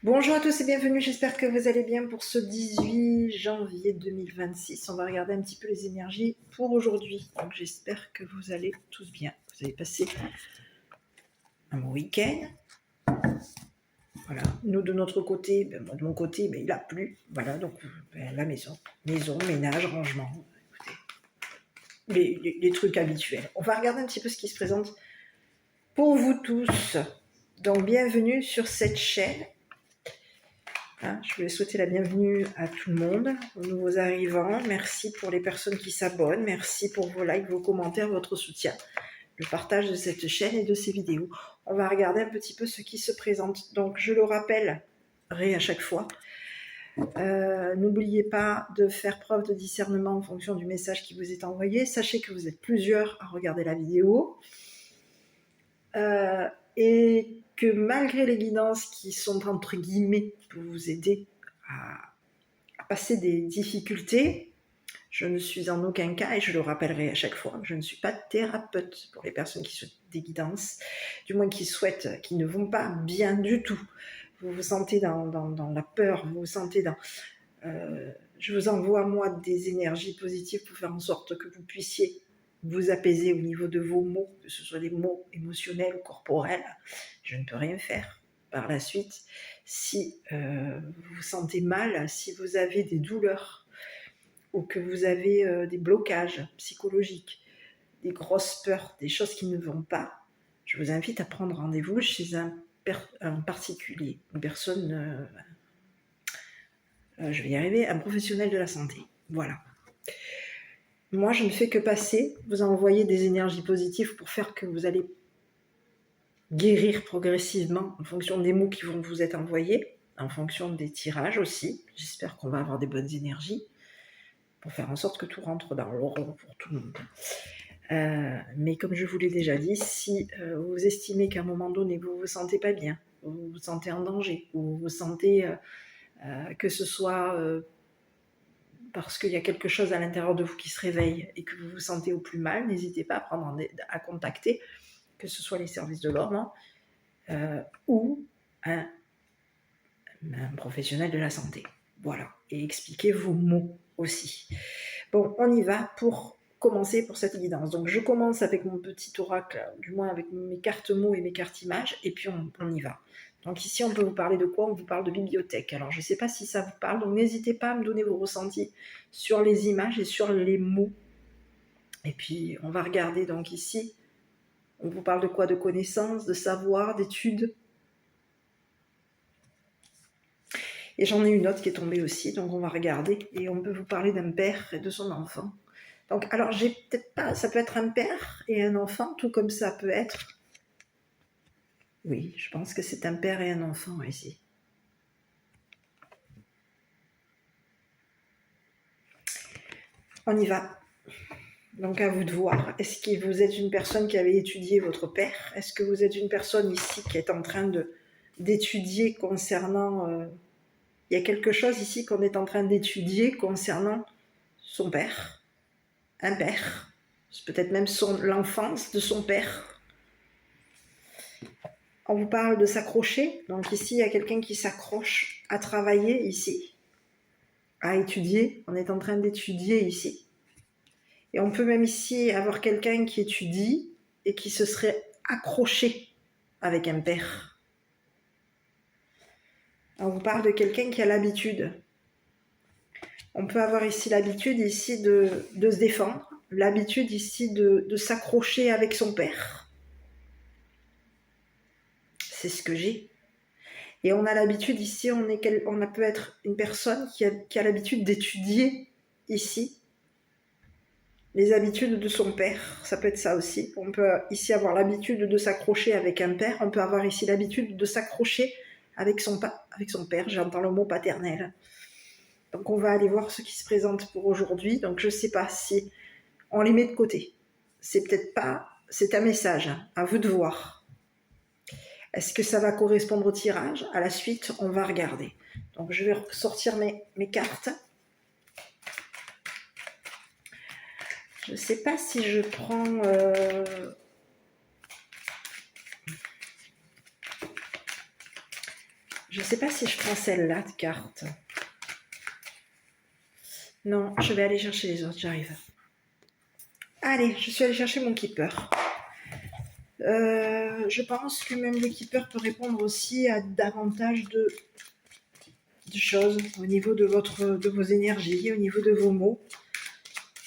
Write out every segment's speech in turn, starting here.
Bonjour à tous et bienvenue, j'espère que vous allez bien pour ce 18 janvier 2026. On va regarder un petit peu les énergies pour aujourd'hui. Donc j'espère que vous allez tous bien. Vous avez passé un bon week-end. Voilà. Nous de notre côté, moi de mon côté, il a plu. Voilà, donc la maison, ménage, rangement, les trucs habituels. On va regarder un petit peu ce qui se présente pour vous tous. Donc bienvenue sur cette chaîne. Je voulais souhaiter la bienvenue à tout le monde, aux nouveaux arrivants. Merci pour les personnes qui s'abonnent. Merci pour vos likes, vos commentaires, votre soutien, le partage de cette chaîne et de ces vidéos. On va regarder un petit peu ce qui se présente. Donc, je le rappellerai à chaque fois. N'oubliez pas de faire preuve de discernement en fonction du message qui vous est envoyé. Sachez que vous êtes plusieurs à regarder la vidéo. Et que malgré les guidances qui sont entre guillemets pour vous aider à passer des difficultés, je ne suis en aucun cas, et je le rappellerai à chaque fois, je ne suis pas thérapeute pour les personnes qui souhaitent des guidances, du moins qui souhaitent, qui ne vont pas bien du tout. Vous vous sentez dans la peur, vous vous sentez dans... je vous envoie, moi, des énergies positives pour faire en sorte que vous puissiez vous apaiser au niveau de vos mots, que ce soit des mots émotionnels ou corporels. Je ne peux rien faire par la suite. Si vous vous sentez mal, si vous avez des douleurs ou que vous avez des blocages psychologiques, des grosses peurs, des choses qui ne vont pas, je vous invite à prendre rendez-vous chez un particulier, une personne, je vais y arriver, un professionnel de la santé. Voilà. Moi, je ne fais que passer, vous envoyer des énergies positives pour faire que vous allez guérir progressivement en fonction des mots qui vont vous être envoyés, en fonction des tirages aussi. J'espère qu'on va avoir des bonnes énergies pour faire en sorte que tout rentre dans l'ordre pour tout le monde. Mais comme je vous l'ai déjà dit, si vous estimez qu'à un moment donné, vous ne vous sentez pas bien, vous vous sentez en danger, ou vous vous sentez que ce soit parce qu'il y a quelque chose à l'intérieur de vous qui se réveille et que vous vous sentez au plus mal, n'hésitez pas à contacter, que ce soit les services de l'ordre ou un professionnel de la santé. Voilà. Et expliquez vos mots aussi. Bon, on y va pour commencer pour cette guidance. Donc, je commence avec mon petit oracle, du moins avec mes cartes mots et mes cartes images, et puis on y va. Donc ici, on peut vous parler de quoi? On vous parle de bibliothèque. Alors, je ne sais pas si ça vous parle, donc n'hésitez pas à me donner vos ressentis sur les images et sur les mots. Et puis, on va regarder donc ici, on vous parle de quoi? De connaissances, de savoir, d'études. Et j'en ai une autre qui est tombée aussi, donc on va regarder. Et on peut vous parler d'un père et de son enfant. Donc, alors, j'ai peut-être pas... Ça peut être un père et un enfant, tout comme ça peut être... Oui, je pense que c'est un père et un enfant ici. On y va. Donc, à vous de voir. Est-ce que vous êtes une personne qui avait étudié votre père? Est-ce que vous êtes une personne ici qui est en train d'étudier concernant... il y a quelque chose ici qu'on est en train d'étudier concernant son père. Un père. C'est peut-être même l'enfance de son père. On vous parle de s'accrocher. Donc ici, il y a quelqu'un qui s'accroche à travailler ici, à étudier. On est en train d'étudier ici. Et on peut même ici avoir quelqu'un qui étudie et qui se serait accroché avec un père. On vous parle de quelqu'un qui a l'habitude. On peut avoir ici l'habitude ici de se défendre, l'habitude ici de s'accrocher avec son père. C'est ce que j'ai. Et on a l'habitude ici, on peut être une personne qui a l'habitude d'étudier ici les habitudes de son père. Ça peut être ça aussi. On peut ici avoir l'habitude de s'accrocher avec un père. On peut avoir ici l'habitude de s'accrocher avec son père. J'entends le mot paternel. Donc on va aller voir ce qui se présente pour aujourd'hui. Donc je ne sais pas si on les met de côté. C'est peut-être pas... C'est un message. À vous de voir. Est-ce que ça va correspondre au tirage? À la suite, on va regarder. Donc, je vais sortir mes cartes. Je ne sais pas si je prends... Je ne sais pas si je prends celle-là de carte. Non, je vais aller chercher les autres, j'arrive. Allez, je suis allée chercher mon keeper. Je pense que même le keeper peut répondre aussi à davantage de choses au niveau de vos énergies, au niveau de vos mots.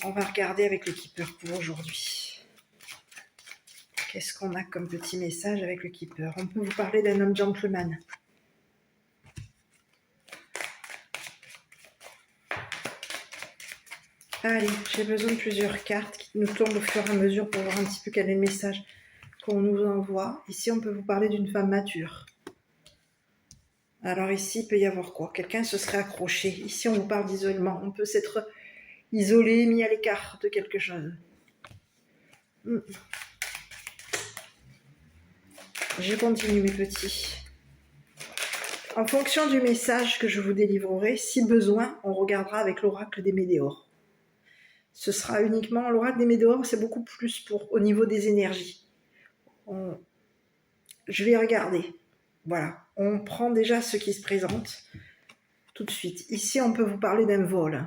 On va regarder avec le keeper pour aujourd'hui. Qu'est-ce qu'on a comme petit message avec le keeper? On peut vous parler d'un homme gentleman. Allez, j'ai besoin de plusieurs cartes qui nous tombent au fur et à mesure pour voir un petit peu quel est le message qu'on nous envoie. Ici, on peut vous parler d'une femme mature. Alors ici, il peut y avoir quoi? Quelqu'un se serait accroché. Ici, on vous parle d'isolement. On peut s'être isolé, mis à l'écart de quelque chose. Je continue, mes petits. En fonction du message que je vous délivrerai, si besoin, on regardera avec l'oracle des Médéors. Ce sera uniquement l'oracle des Médéors, c'est beaucoup plus pour au niveau des énergies. Je vais regarder. Voilà, on prend déjà ce qui se présente tout de suite. Ici, on peut vous parler d'un vol.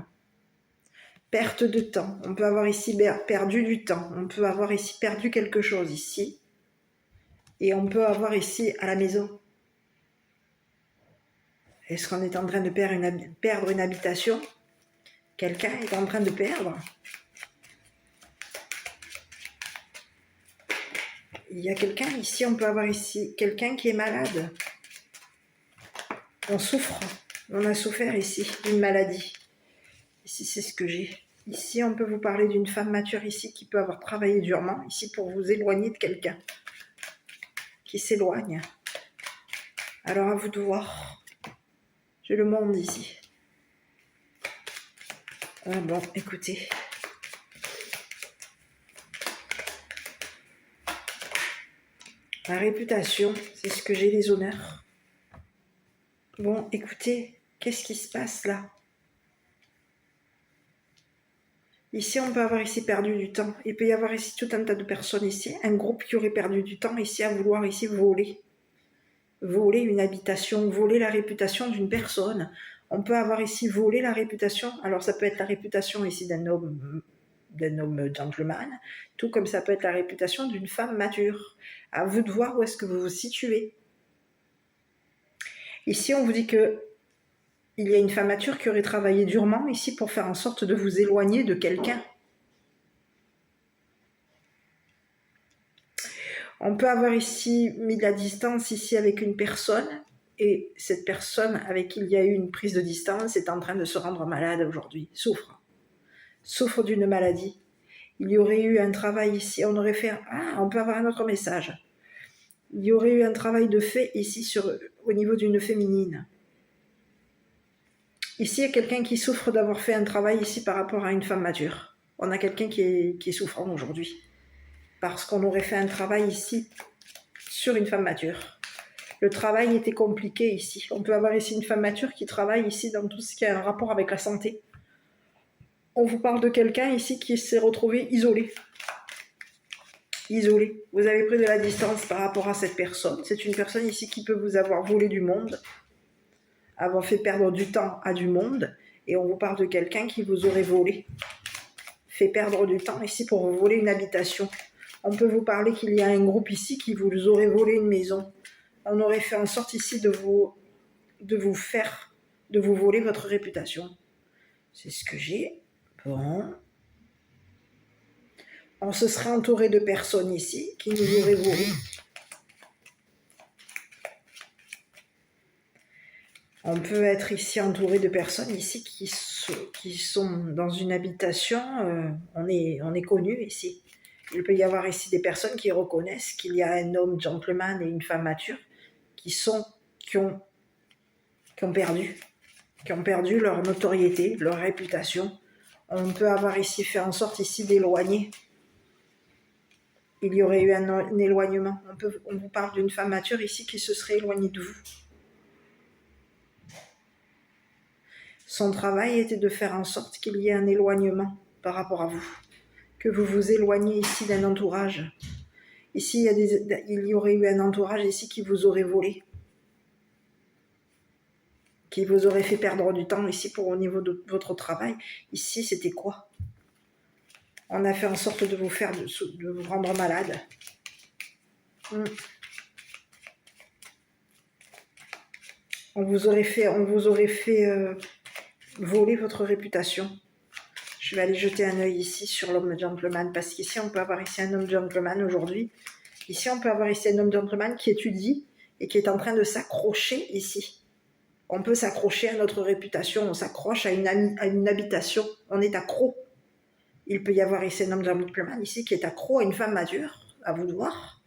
Perte de temps. On peut avoir ici perdu du temps. On peut avoir ici perdu quelque chose ici. Et on peut avoir ici à la maison. Est-ce qu'on est en train de perdre une habitation? Quelqu'un est en train de perdre. Il y a quelqu'un ici, on peut avoir ici quelqu'un qui est malade. On souffre, on a souffert ici d'une maladie. Ici, c'est ce que j'ai. Ici, on peut vous parler d'une femme mature ici qui peut avoir travaillé durement, ici pour vous éloigner de quelqu'un qui s'éloigne. Alors à vous de voir. J'ai le monde ici. Ah bon, écoutez. La réputation, c'est ce que j'ai, les honneurs. Bon, écoutez, qu'est-ce qui se passe là? Ici, on peut avoir ici perdu du temps. Il peut y avoir ici tout un tas de personnes ici, un groupe qui aurait perdu du temps ici à vouloir ici voler. Voler une habitation, voler la réputation d'une personne. On peut avoir ici volé la réputation. Alors ça peut être la réputation ici d'un homme gentleman, tout comme ça peut être la réputation d'une femme mature. À vous de voir où est-ce que vous vous situez. Ici, on vous dit que il y a une femme mature qui aurait travaillé durement ici pour faire en sorte de vous éloigner de quelqu'un. On peut avoir ici mis de la distance ici avec une personne et cette personne avec qui il y a eu une prise de distance est en train de se rendre malade aujourd'hui, souffre d'une maladie. Il y aurait eu un travail ici, on aurait fait... on peut avoir un autre message. Il y aurait eu un travail de fait ici au niveau d'une féminine. Ici, il y a quelqu'un qui souffre d'avoir fait un travail ici par rapport à une femme mature. On a quelqu'un qui est souffrant aujourd'hui. Parce qu'on aurait fait un travail ici sur une femme mature. Le travail était compliqué ici. On peut avoir ici une femme mature qui travaille ici dans tout ce qui a un rapport avec la santé. On vous parle de quelqu'un ici qui s'est retrouvé isolé. Isolé. Vous avez pris de la distance par rapport à cette personne. C'est une personne ici qui peut vous avoir volé du monde, avoir fait perdre du temps à du monde. Et on vous parle de quelqu'un qui vous aurait volé, fait perdre du temps ici pour vous voler une habitation. On peut vous parler qu'il y a un groupe ici qui vous aurait volé une maison. On aurait fait en sorte ici de vous voler votre réputation. C'est ce que j'ai. Bon. On se serait entouré de personnes ici qui nous auraient volé. On peut être ici entouré de personnes ici qui sont dans une habitation. On est connu ici. Il peut y avoir ici des personnes qui reconnaissent qu'il y a un homme gentleman et une femme mature qui ont perdu leur notoriété, leur réputation. On peut avoir ici fait en sorte ici d'éloigner. Il y aurait eu un éloignement. On vous parle d'une femme mature ici qui se serait éloignée de vous. Son travail était de faire en sorte qu'il y ait un éloignement par rapport à vous. Que vous vous éloigniez ici d'un entourage. Ici, il y aurait eu un entourage ici qui vous aurait volé. qui vous aurait fait perdre du temps ici au niveau de votre travail. Ici, c'était quoi? On a fait en sorte de vous faire, de vous rendre malade. On vous aurait fait voler votre réputation. Je vais aller jeter un œil ici sur l'homme gentleman, parce qu'ici, on peut avoir ici un homme gentleman aujourd'hui. Ici, on peut avoir ici un homme gentleman qui étudie et qui est en train de s'accrocher ici. On peut s'accrocher à notre réputation, on s'accroche à une habitation, on est accro. Il peut y avoir ici un homme gentleman ici qui est accro à une femme mature, à vous de voir.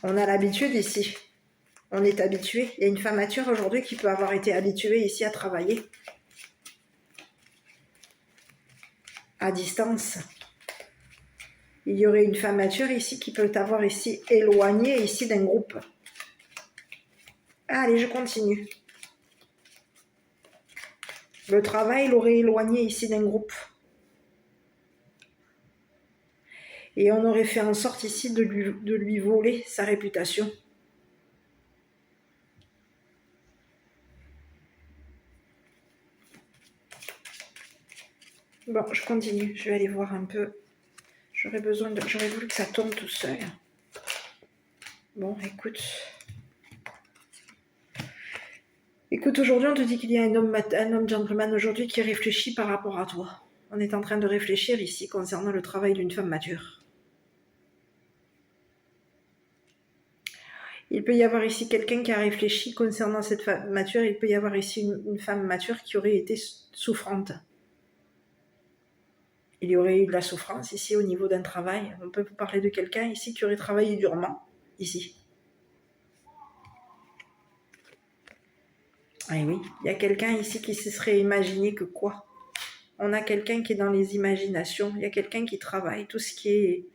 On a l'habitude ici. On est habitué. Il y a une femme mature aujourd'hui qui peut avoir été habituée ici à travailler à distance. Il y aurait une femme mature ici qui peut avoir ici éloignée ici d'un groupe. Allez, je continue. Le travail l'aurait éloigné ici d'un groupe. Et on aurait fait en sorte ici de lui voler sa réputation. Bon, je continue. Je vais aller voir un peu. J'aurais voulu que ça tombe tout seul. Bon, écoute. Écoute, aujourd'hui, on te dit qu'il y a un homme gentleman aujourd'hui qui réfléchit par rapport à toi. On est en train de réfléchir ici concernant le travail d'une femme mature. Il peut y avoir ici quelqu'un qui a réfléchi concernant cette femme mature. Il peut y avoir ici une femme mature qui aurait été souffrante. Il y aurait eu de la souffrance ici au niveau d'un travail. On peut vous parler de quelqu'un ici qui aurait travaillé durement, ici. Ah oui, il y a quelqu'un ici qui se serait imaginé que quoi? On a quelqu'un qui est dans les imaginations. Il y a quelqu'un qui travaille. Tout ce qui est...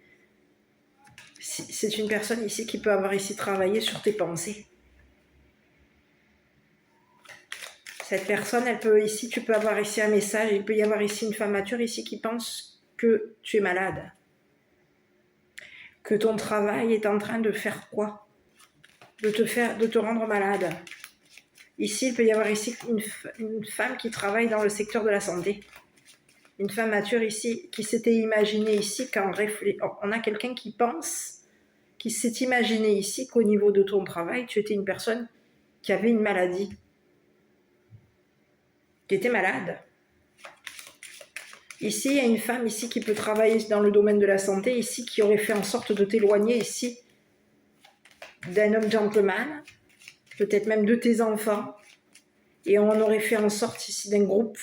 C'est une personne ici qui peut avoir ici travaillé sur tes pensées. Cette personne, elle peut ici, tu peux avoir ici un message. Il peut y avoir ici une femme mature ici qui pense que tu es malade. Que ton travail est en train de faire quoi? De te rendre malade. Ici, il peut y avoir ici une femme qui travaille dans le secteur de la santé. Une femme mature ici, qui s'était imaginée ici, on a quelqu'un qui pense, qui s'est imaginé ici qu'au niveau de ton travail, tu étais une personne qui avait une maladie, qui était malade. Ici, il y a une femme ici qui peut travailler dans le domaine de la santé, ici, qui aurait fait en sorte de t'éloigner ici d'un homme gentleman, peut-être même de tes enfants, et on aurait fait en sorte ici d'un groupe.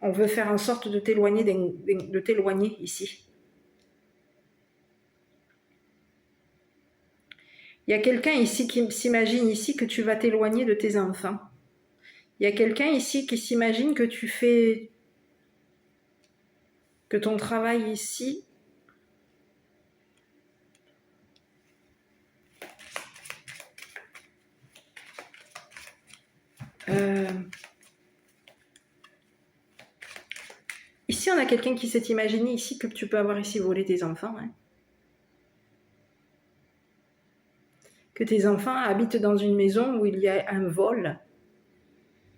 On veut faire en sorte de t'éloigner ici. Il y a quelqu'un ici qui s'imagine ici que tu vas t'éloigner de tes enfants. Il y a quelqu'un ici qui s'imagine que que ton travail ici ici on a quelqu'un qui s'est imaginé ici que tu peux avoir ici volé tes enfants. Hein. Que tes enfants habitent dans une maison où il y a un vol.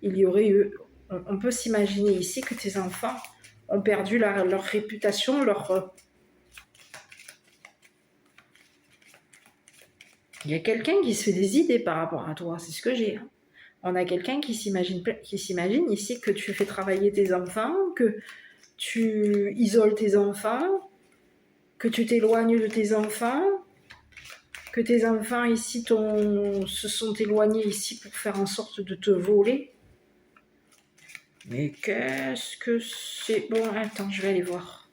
Il y aurait eu... On peut s'imaginer ici que tes enfants ont perdu leur réputation, Il y a quelqu'un qui se fait des idées par rapport à toi, c'est ce que j'ai. Hein. On a quelqu'un qui s'imagine ici que tu fais travailler tes enfants, que tu isoles tes enfants, que tu t'éloignes de tes enfants, que tes enfants ici se sont éloignés ici pour faire en sorte de te voler. Mais qu'est-ce que c'est? Bon, attends, je vais aller voir.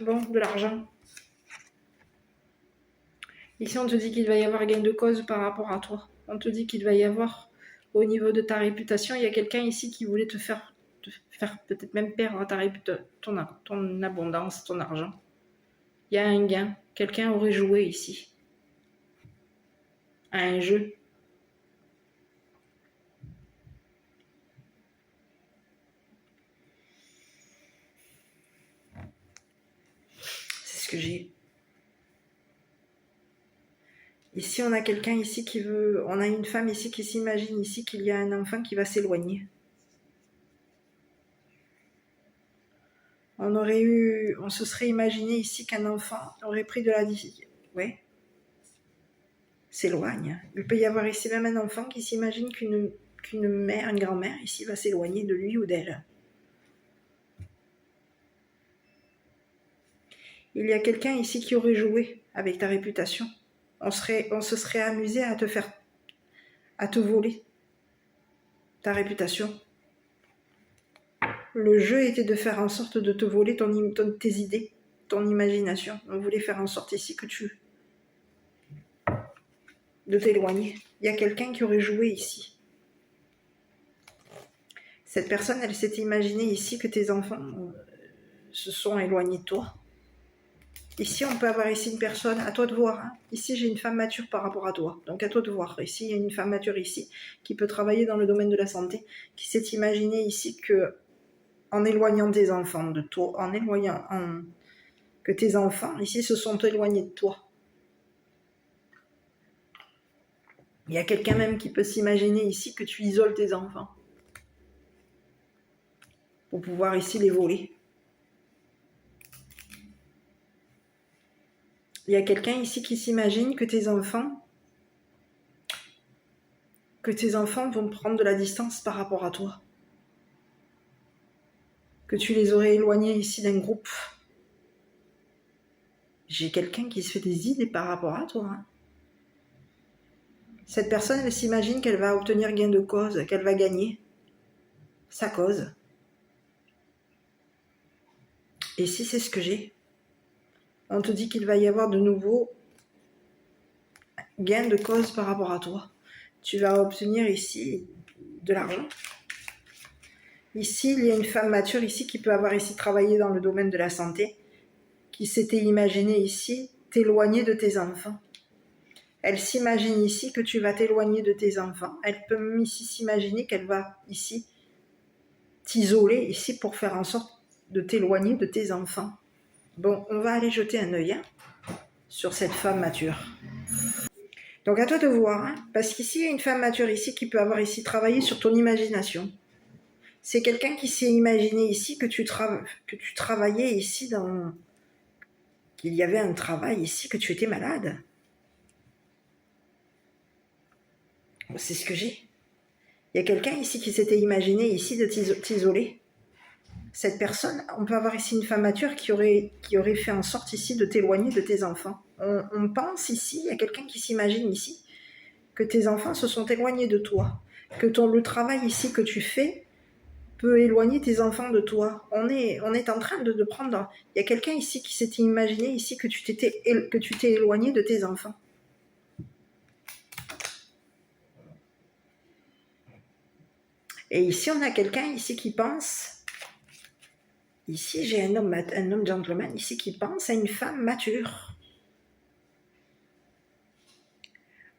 Bon, de l'argent. Ici, on te dit qu'il va y avoir gain de cause par rapport à toi. On te dit qu'il va y avoir, au niveau de ta réputation, il y a quelqu'un ici qui voulait te faire peut-être même perdre ta réputation, ton abondance, ton argent. Il y a un gain. Quelqu'un aurait joué ici à un jeu. C'est ce que j'ai. Ici, on a quelqu'un ici qui veut... On a une femme ici qui s'imagine ici qu'il y a un enfant qui va s'éloigner. On se serait imaginé ici qu'un enfant aurait pris de la difficulté. Ouais. S'éloigne. Il peut y avoir ici même un enfant qui s'imagine qu'une mère, une grand-mère ici va s'éloigner de lui ou d'elle. Il y a quelqu'un ici qui aurait joué avec ta réputation. On se serait amusé à te voler ta réputation. Le jeu était de faire en sorte de te voler tes idées, ton imagination. On voulait faire en sorte ici de t'éloigner. Il y a quelqu'un qui aurait joué ici. Cette personne, elle s'était imaginée ici que tes enfants se sont éloignés de toi. Ici, on peut avoir ici une personne, à toi de voir. Hein. Ici, j'ai une femme mature par rapport à toi. Donc, à toi de voir. Ici, il y a une femme mature ici qui peut travailler dans le domaine de la santé, qui s'est imaginée ici que, en éloignant tes enfants de toi, que tes enfants ici se sont éloignés de toi. Il y a quelqu'un même qui peut s'imaginer ici que tu isoles tes enfants pour pouvoir ici les voler. Il y a quelqu'un ici qui s'imagine que tes enfants vont prendre de la distance par rapport à toi. Que tu les aurais éloignés ici d'un groupe. J'ai quelqu'un qui se fait des idées par rapport à toi. Hein. Cette personne, elle s'imagine qu'elle va obtenir gain de cause, qu'elle va gagner sa cause. Et si c'est ce que j'ai, on te dit qu'il va y avoir de nouveaux gains de cause par rapport à toi. Tu vas obtenir ici de l'argent. Ici, il y a une femme mature ici qui peut avoir ici travaillé dans le domaine de la santé, qui s'était imaginée ici t'éloigner de tes enfants. Elle s'imagine ici que tu vas t'éloigner de tes enfants. Elle peut ici s'imaginer qu'elle va ici t'isoler ici pour faire en sorte de t'éloigner de tes enfants. Bon, on va aller jeter un œil sur cette femme mature. Donc à toi de voir, hein, parce qu'ici il y a une femme mature ici qui peut avoir ici travaillé sur ton imagination. C'est quelqu'un qui s'est imaginé ici que tu travaillais ici qu'il y avait un travail ici, que tu étais malade. C'est ce que j'ai. Il y a quelqu'un ici qui s'était imaginé ici de t'isoler. Cette personne, on peut avoir ici une femme mature qui aurait fait en sorte ici de t'éloigner de tes enfants. On pense ici, il y a quelqu'un qui s'imagine ici que tes enfants se sont éloignés de toi, que le travail ici que tu fais peut éloigner tes enfants de toi. On est en train de prendre... Il y a quelqu'un ici qui s'était imaginé ici que tu t'es éloigné de tes enfants. Et ici, on a quelqu'un ici qui pense... Ici, j'ai un homme gentleman ici qui pense à une femme mature.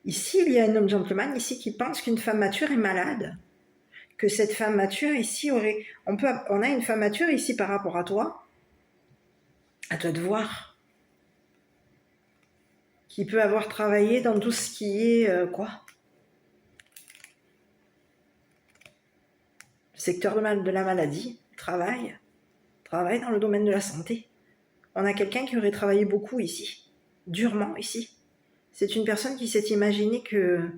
Ici, il y a un homme gentleman ici qui pense qu'une femme mature est malade. Que cette femme mature ici aurait... On a une femme mature ici par rapport à toi. À toi de voir. Qui peut avoir travaillé dans tout ce qui est... Le secteur de la maladie. Travaille dans le domaine de la santé. On a quelqu'un qui aurait travaillé beaucoup ici. Durement ici. C'est une personne qui s'est imaginée que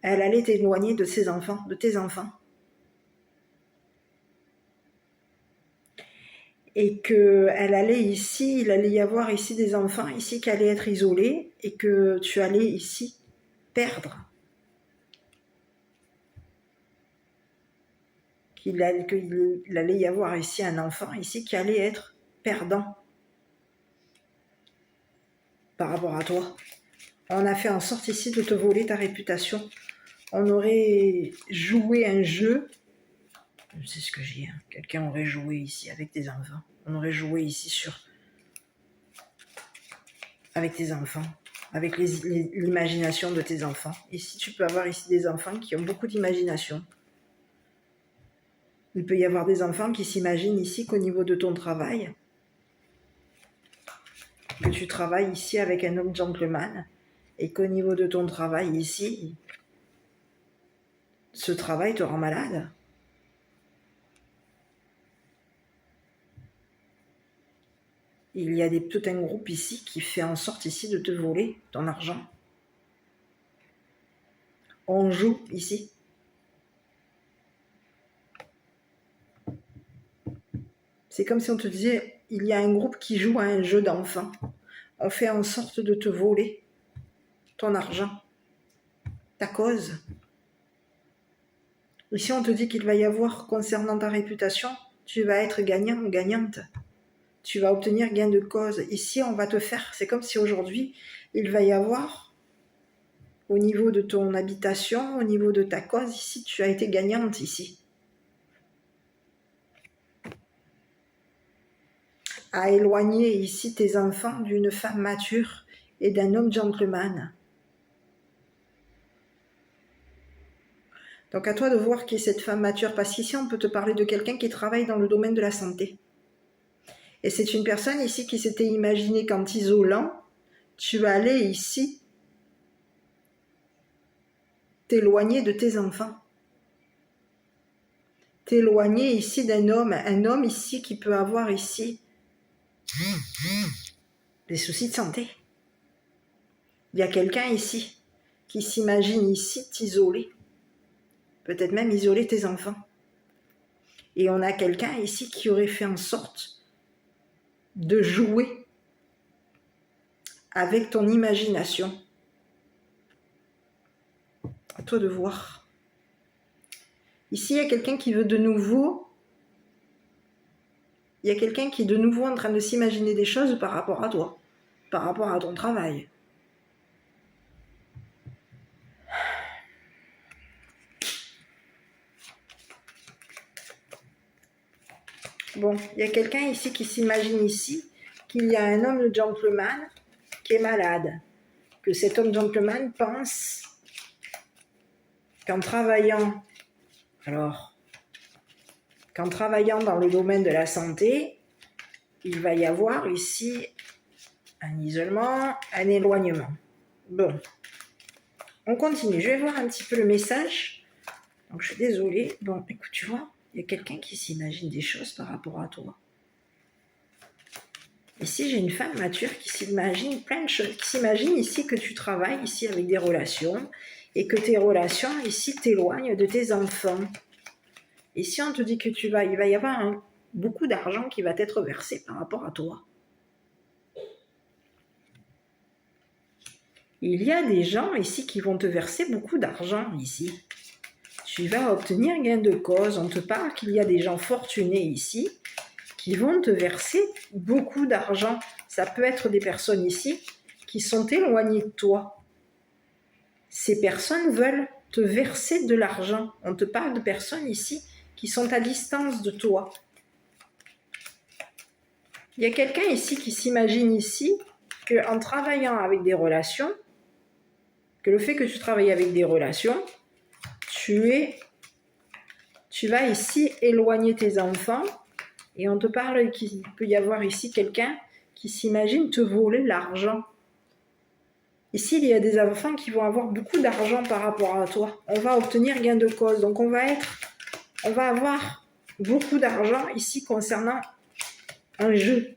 elle allait t'éloigner de ses enfants, de tes enfants. Et il allait y avoir ici des enfants ici qui allaient être isolés et que tu allais ici perdre. Qu'il allait y avoir ici un enfant ici qui allait être perdant par rapport à toi. On a fait en sorte ici de te voler ta réputation. On aurait joué un jeu. C'est ce que j'ai. Hein. Quelqu'un aurait joué ici avec tes enfants. On aurait joué ici avec tes enfants, avec l'imagination de tes enfants. Ici, tu peux avoir ici des enfants qui ont beaucoup d'imagination. Il peut y avoir des enfants qui s'imaginent ici qu'au niveau de ton travail, que tu travailles ici avec un homme gentleman et qu'au niveau de ton travail ici, ce travail te rend malade. Il y a tout un groupe ici qui fait en sorte ici de te voler ton argent. On joue ici. C'est comme si on te disait, il y a un groupe qui joue à un jeu d'enfant. On fait en sorte de te voler ton argent, ta cause. Ici, on te dit qu'il va y avoir, concernant ta réputation, tu vas être gagnant ou gagnante. Tu vas obtenir gain de cause. Ici, on va te faire, c'est comme si aujourd'hui, il va y avoir, au niveau de ton habitation, au niveau de ta cause, ici, tu as été gagnante ici. À éloigner ici tes enfants d'une femme mature et d'un homme gentleman. Donc à toi de voir qui est cette femme mature, parce qu'ici on peut te parler de quelqu'un qui travaille dans le domaine de la santé. Et c'est une personne ici qui s'était imaginée qu'en t'isolant, tu allais ici t'éloigner de tes enfants. T'éloigner ici d'un homme, un homme ici qui peut avoir ici des soucis de santé. Il y a quelqu'un ici qui s'imagine ici t'isoler. Peut-être même isoler tes enfants. Et on a quelqu'un ici qui aurait fait en sorte de jouer avec ton imagination. À toi de voir. Ici, il y a quelqu'un qui veut de nouveau... Il y a quelqu'un qui est de nouveau en train de s'imaginer des choses par rapport à toi, par rapport à ton travail. Bon, il y a quelqu'un ici qui s'imagine ici qu'il y a un homme gentleman qui est malade. Que cet homme gentleman pense qu'en travaillant, qu'en travaillant dans le domaine de la santé, il va y avoir ici un isolement, un éloignement. Bon, on continue. Je vais voir un petit peu le message. Donc, je suis désolée. Bon, écoute, tu vois, il y a quelqu'un qui s'imagine des choses par rapport à toi. Ici, j'ai une femme mature qui s'imagine plein de choses, qui s'imagine ici que tu travailles ici avec des relations et que tes relations ici t'éloignent de tes enfants. Ici, on te dit que il va y avoir beaucoup d'argent qui va être versé par rapport à toi. Il y a des gens ici qui vont te verser beaucoup d'argent ici. Tu vas obtenir gain de cause. On te parle qu'il y a des gens fortunés ici qui vont te verser beaucoup d'argent. Ça peut être des personnes ici qui sont éloignées de toi. Ces personnes veulent te verser de l'argent. On te parle de personnes ici qui sont à distance de toi. Il y a quelqu'un ici qui s'imagine ici qu'en travaillant avec des relations, que le fait que tu travailles avec des relations, tu vas ici éloigner tes enfants et on te parle qu'il peut y avoir ici quelqu'un qui s'imagine te voler l'argent. Ici, il y a des enfants qui vont avoir beaucoup d'argent par rapport à toi. On va obtenir gain de cause. Donc, on va avoir beaucoup d'argent ici concernant un jeu.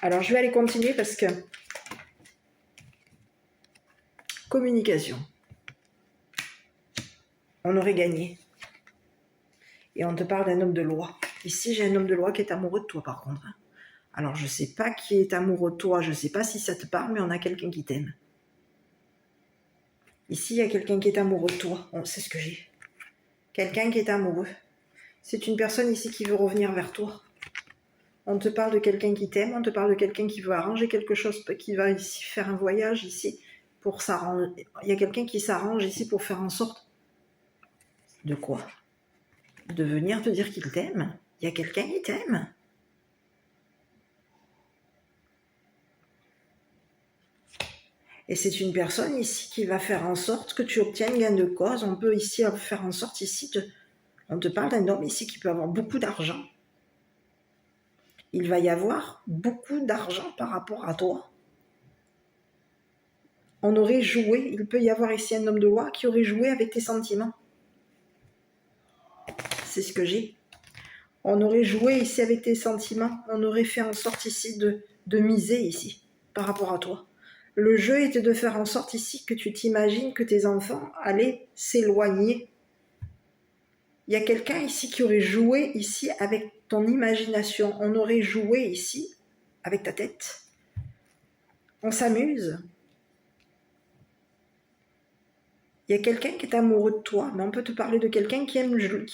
Alors, je vais aller continuer parce que... Communication. On aurait gagné. Et on te parle d'un homme de loi. Ici, j'ai un homme de loi qui est amoureux de toi, par contre. Alors, je ne sais pas qui est amoureux de toi. Je ne sais pas si ça te parle, mais on a quelqu'un qui t'aime. Ici, il y a quelqu'un qui est amoureux de toi. C'est ce que j'ai. Quelqu'un qui est amoureux. C'est une personne ici qui veut revenir vers toi. On te parle de quelqu'un qui t'aime. On te parle de quelqu'un qui veut arranger quelque chose, qui va ici faire un voyage ici pour s'arranger. Il y a quelqu'un qui s'arrange ici pour faire en sorte de quoi? De venir te dire qu'il t'aime. Il y a quelqu'un qui t'aime. Et c'est une personne ici qui va faire en sorte que tu obtiennes gain de cause. On peut ici faire en sorte ici on te parle d'un homme ici qui peut avoir beaucoup d'argent. Il va y avoir beaucoup d'argent par rapport à toi. on aurait joué, il peut y avoir ici un homme de loi qui aurait joué avec tes sentiments. C'est ce que j'ai. On aurait joué ici avec tes sentiments, on aurait fait en sorte ici de miser ici, par rapport à toi. Le jeu était de faire en sorte ici que tu t'imagines que tes enfants allaient s'éloigner. Il y a quelqu'un ici qui aurait joué ici avec ton imagination. On aurait joué ici avec ta tête. On s'amuse. Il y a quelqu'un qui est amoureux de toi, mais on peut te parler de quelqu'un qui aime le jeu.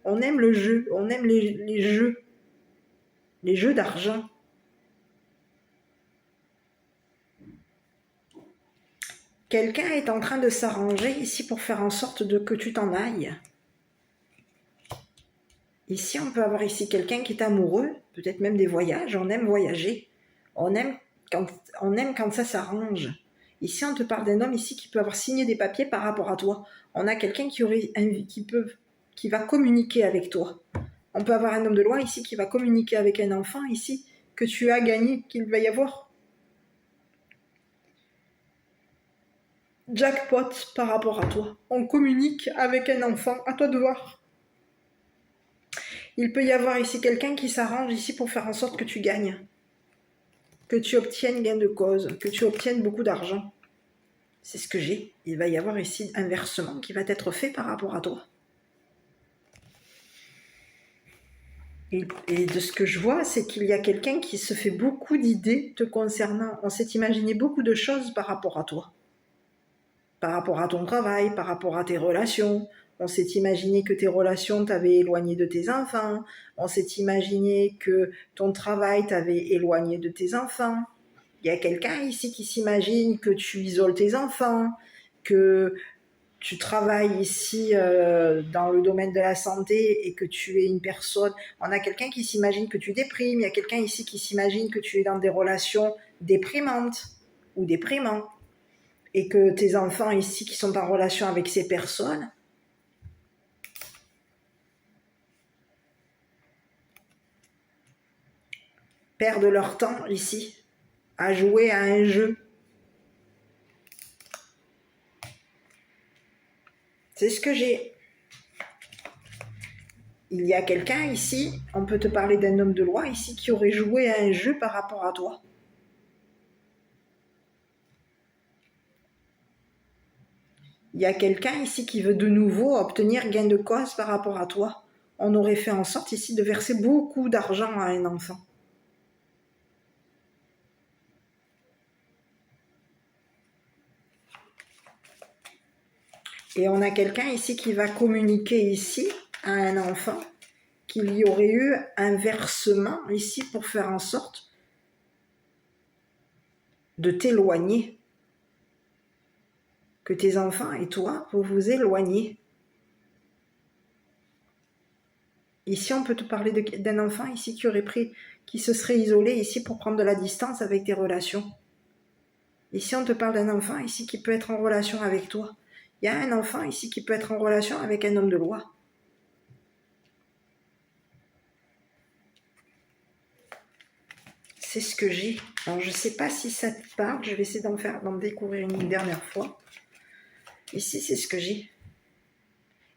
On aime le jeu, on aime les jeux d'argent. Quelqu'un est en train de s'arranger ici pour faire en sorte que tu t'en ailles. Ici, on peut avoir ici quelqu'un qui est amoureux, peut-être même des voyages, on aime voyager. On aime quand ça s'arrange. Ici, on te parle d'un homme ici qui peut avoir signé des papiers par rapport à toi. On a quelqu'un qui va communiquer avec toi. On peut avoir un homme de loi ici qui va communiquer avec un enfant ici que tu as gagné, qu'il va y avoir jackpot par rapport à toi. On communique avec un enfant, à toi de voir. Il peut y avoir ici quelqu'un qui s'arrange ici pour faire en sorte que tu gagnes, que tu obtiennes gain de cause, que tu obtiennes beaucoup d'argent. C'est ce que j'ai. Il va y avoir ici un versement qui va être fait par rapport à toi. Et de ce que je vois, c'est qu'il y a quelqu'un qui se fait beaucoup d'idées te concernant. On s'est imaginé beaucoup de choses par rapport à toi. Par rapport à ton travail, par rapport à tes relations. On s'est imaginé que tes relations t'avaient éloigné de tes enfants. On s'est imaginé que ton travail t'avait éloigné de tes enfants. Il y a quelqu'un ici qui s'imagine que tu isoles tes enfants, que tu travailles ici dans le domaine de la santé et que tu es une personne. On a quelqu'un qui s'imagine que tu déprimes. Il y a quelqu'un ici qui s'imagine que tu es dans des relations déprimantes ou déprimants. Et que tes enfants ici qui sont en relation avec ces personnes perdent leur temps ici à jouer à un jeu. C'est ce que j'ai. Il y a quelqu'un ici, on peut te parler d'un homme de loi ici qui aurait joué à un jeu par rapport à toi. Il y a quelqu'un ici qui veut de nouveau obtenir gain de cause par rapport à toi. On aurait fait en sorte ici de verser beaucoup d'argent à un enfant. Et on a quelqu'un ici qui va communiquer ici à un enfant qu'il y aurait eu un versement ici pour faire en sorte de t'éloigner. Que tes enfants et toi, vous vous éloignez. Ici, on peut te parler d'un enfant ici qui se serait isolé ici pour prendre de la distance avec tes relations. Ici, on te parle d'un enfant ici qui peut être en relation avec toi. Il y a un enfant ici qui peut être en relation avec un homme de loi. C'est ce que j'ai. Alors, je ne sais pas si ça te parle. Je vais essayer d'en découvrir une dernière fois. Ici, c'est ce que j'ai.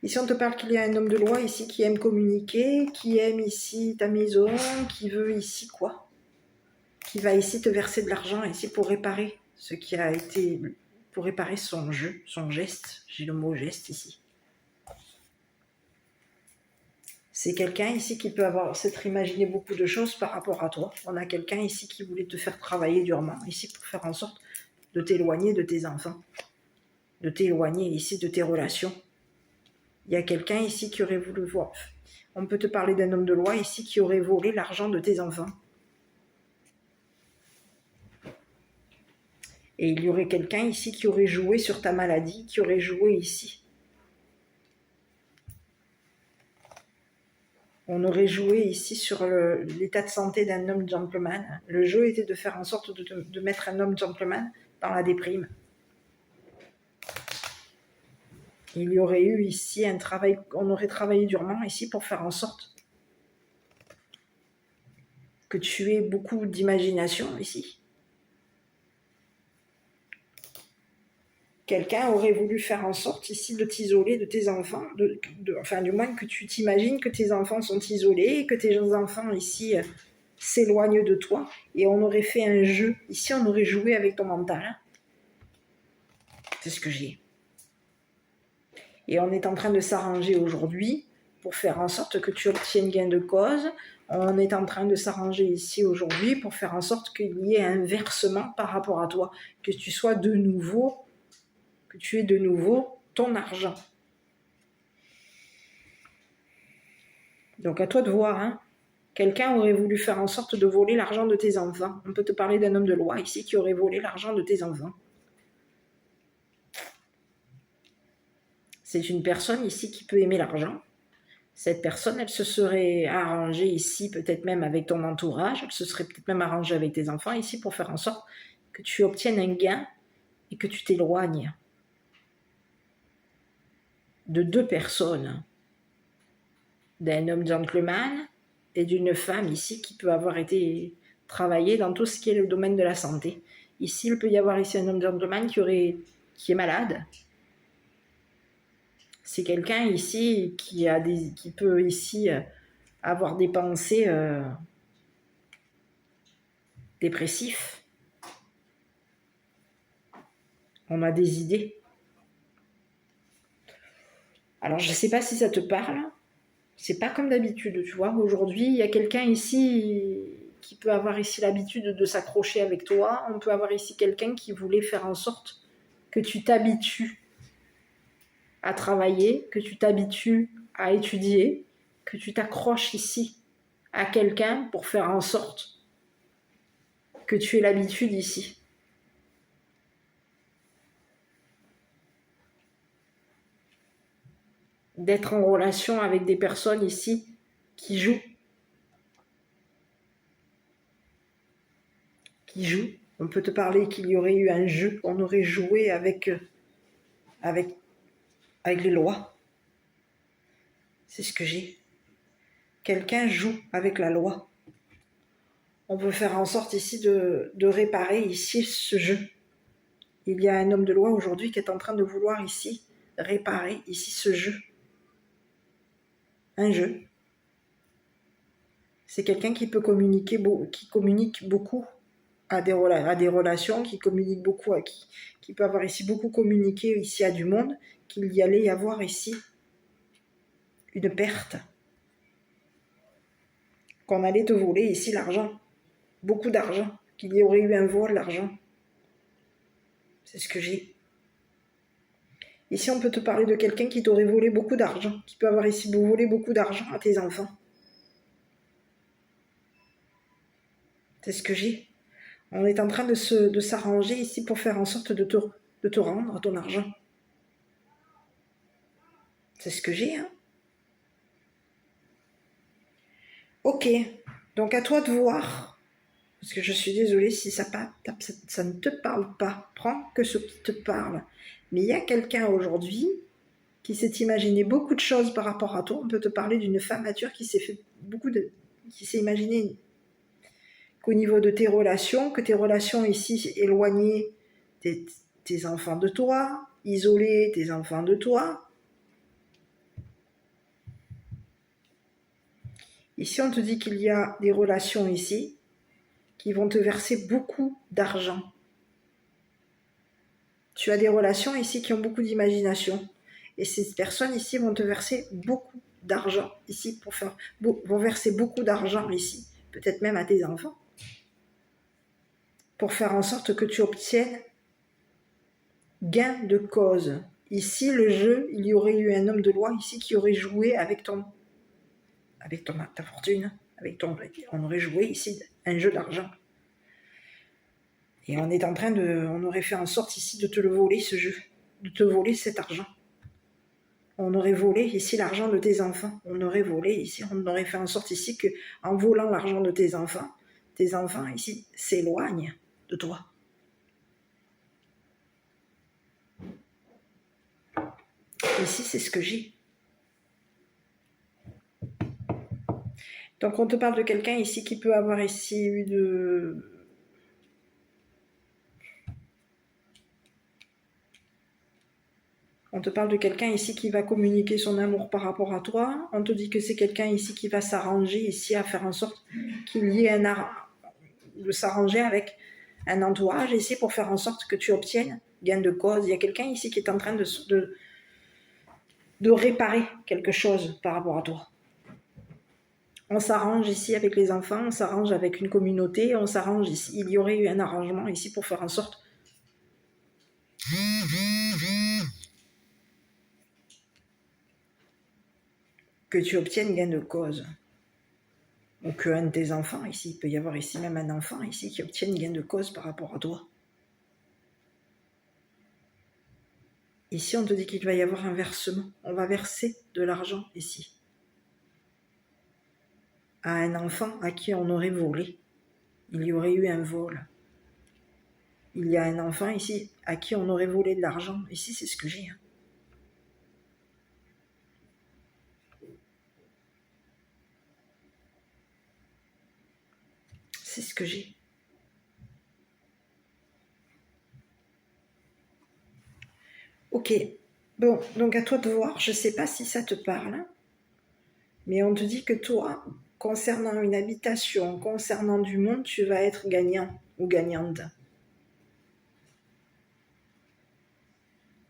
Ici, on te parle qu'il y a un homme de loi ici qui aime communiquer, qui aime ici ta maison, qui veut ici quoi? Qui va ici te verser de l'argent ici pour réparer ce qui a été... pour réparer son jeu, son geste. J'ai le mot geste ici. C'est quelqu'un ici qui peut s'être imaginé beaucoup de choses par rapport à toi. On a quelqu'un ici qui voulait te faire travailler durement, ici pour faire en sorte de t'éloigner de tes enfants, de t'éloigner ici de tes relations. Il y a quelqu'un ici qui aurait voulu voir. On peut te parler d'un homme de loi ici qui aurait volé l'argent de tes enfants. Et il y aurait quelqu'un ici qui aurait joué sur ta maladie, qui aurait joué ici. On aurait joué ici sur l'état de santé d'un homme gentleman. Le jeu était de faire en sorte de mettre un homme gentleman dans la déprime. Il y aurait eu ici un travail, on aurait travaillé durement ici pour faire en sorte que tu aies beaucoup d'imagination ici. quelqu'un aurait voulu faire en sorte ici de t'isoler de tes enfants, enfin du moins que tu t'imagines que tes enfants sont isolés, que tes enfants ici s'éloignent de toi, et on aurait fait un jeu. Ici, on aurait joué avec ton mental. Hein. C'est ce que j'ai. Et on est en train de s'arranger aujourd'hui pour faire en sorte que tu obtiennes gain de cause. On est en train de s'arranger ici aujourd'hui pour faire en sorte qu'il y ait un versement par rapport à toi, que tu sois de nouveau, que tu aies de nouveau ton argent. Donc à toi de voir, hein. Quelqu'un aurait voulu faire en sorte de voler l'argent de tes enfants. On peut te parler d'un homme de loi ici qui aurait volé l'argent de tes enfants. C'est une personne ici qui peut aimer l'argent. Cette personne, elle se serait arrangée ici, peut-être même avec ton entourage, elle se serait peut-être même arrangée avec tes enfants ici pour faire en sorte que tu obtiennes un gain et que tu t'éloignes de deux personnes, d'un homme gentleman et d'une femme ici qui peut avoir été travaillée dans tout ce qui est le domaine de la santé. Ici, il peut y avoir ici un homme gentleman qui est malade. C'est quelqu'un ici qui peut ici avoir des pensées dépressives. On a des idées. Alors, je ne sais pas si ça te parle. C'est pas comme d'habitude, tu vois. Aujourd'hui, il y a quelqu'un ici qui peut avoir ici l'habitude de s'accrocher avec toi. On peut avoir ici quelqu'un qui voulait faire en sorte que tu t'habitues à travailler, que tu t'habitues à étudier, que tu t'accroches ici à quelqu'un pour faire en sorte que tu aies l'habitude ici. D'être en relation avec des personnes ici qui jouent. On peut te parler qu'il y aurait eu un jeu, on aurait joué avec les lois. C'est ce que j'ai. Quelqu'un joue avec la loi. On peut faire en sorte ici de réparer ici ce jeu. Il y a un homme de loi aujourd'hui qui est en train de vouloir ici réparer ici ce jeu. Un jeu. C'est quelqu'un qui peut communiquer, qui communique beaucoup à des relations, qui communique beaucoup qui peut avoir ici beaucoup communiqué ici à du monde, qu'il y allait y avoir ici une perte. Qu'on allait te voler ici l'argent. Beaucoup d'argent. Qu'il y aurait eu un vol d'argent. C'est ce que j'ai. Ici, on peut te parler de quelqu'un qui t'aurait volé beaucoup d'argent, qui peut avoir ici volé beaucoup d'argent à tes enfants. C'est ce que j'ai. On est en train de s'arranger ici pour faire en sorte de te rendre ton argent. C'est ce que j'ai, hein. Ok, donc à toi de voir, parce que je suis désolée si ça ne te parle pas. Prends que ce qui te parle. Mais il y a quelqu'un aujourd'hui qui s'est imaginé beaucoup de choses par rapport à toi. On peut te parler d'une femme mature qui s'est imaginé qu'au niveau de tes relations, que tes relations ici éloignées tes enfants de toi, isolés tes enfants de toi. Ici, on te dit qu'il y a des relations ici qui vont te verser beaucoup d'argent. Tu as des relations ici qui ont beaucoup d'imagination. Et ces personnes ici vont te verser beaucoup d'argent ici vont verser beaucoup d'argent ici, peut-être même à tes enfants, pour faire en sorte que tu obtiennes gain de cause. Ici, le jeu, il y aurait eu un homme de loi ici qui aurait joué avec ta fortune, on aurait joué ici un jeu d'argent. Et on aurait fait en sorte ici de te le voler, ce jeu, de te voler cet argent. On aurait volé ici l'argent de tes enfants. On aurait fait en sorte ici que, en volant l'argent de tes enfants ici s'éloignent de toi. Ici, c'est ce que j'ai. Donc, on te parle de quelqu'un ici qui peut avoir ici eu On te parle de quelqu'un ici qui va communiquer son amour par rapport à toi. On te dit que c'est quelqu'un ici qui va s'arranger ici à faire en sorte qu'il y ait de s'arranger avec un entourage ici pour faire en sorte que tu obtiennes gain de cause. Il y a quelqu'un ici qui est en train de réparer quelque chose par rapport à toi. On s'arrange ici avec les enfants, on s'arrange avec une communauté, on s'arrange ici. Il y aurait eu un arrangement ici pour faire en sorte que tu obtiennes gain de cause. Ou qu'un de tes enfants ici, il peut y avoir ici même un enfant ici qui obtienne gain de cause par rapport à toi. Ici, on te dit qu'il va y avoir un versement. On va verser de l'argent ici à un enfant à qui on aurait volé. Il y aurait eu un vol. Il y a un enfant ici à qui on aurait volé de l'argent. Ici, c'est ce que j'ai. C'est ce que j'ai. Ok. Bon, donc à toi de voir. Je ne sais pas si ça te parle. Mais on te dit que toi, concernant une habitation, concernant du monde, tu vas être gagnant ou gagnante.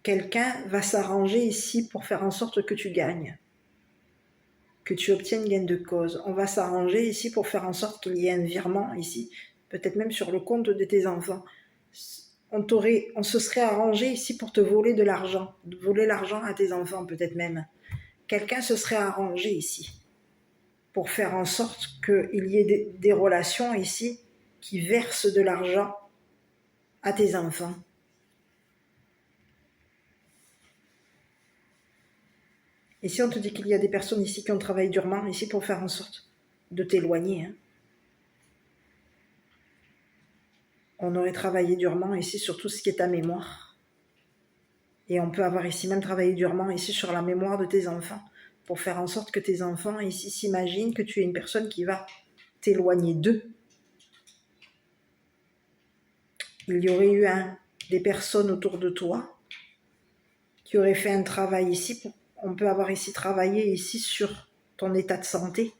Quelqu'un va s'arranger ici pour faire en sorte que tu gagnes, que tu obtiennes gain de cause. On va s'arranger ici pour faire en sorte qu'il y ait un virement ici, peut-être même sur le compte de tes enfants. On se serait arrangé ici pour te voler de l'argent, de voler l'argent à tes enfants peut-être même. Quelqu'un se serait arrangé ici pour faire en sorte qu'il y ait des relations ici qui versent de l'argent à tes enfants. Ici, on te dit qu'il y a des personnes ici qui ont travaillé durement ici pour faire en sorte de t'éloigner. On aurait travaillé durement ici sur tout ce qui est ta mémoire. Et on peut avoir ici même travaillé durement ici sur la mémoire de tes enfants pour faire en sorte que tes enfants ici s'imaginent que tu es une personne qui va t'éloigner d'eux. Il y aurait eu des personnes autour de toi qui auraient fait un travail ici. On peut avoir ici travaillé ici sur ton état de santé.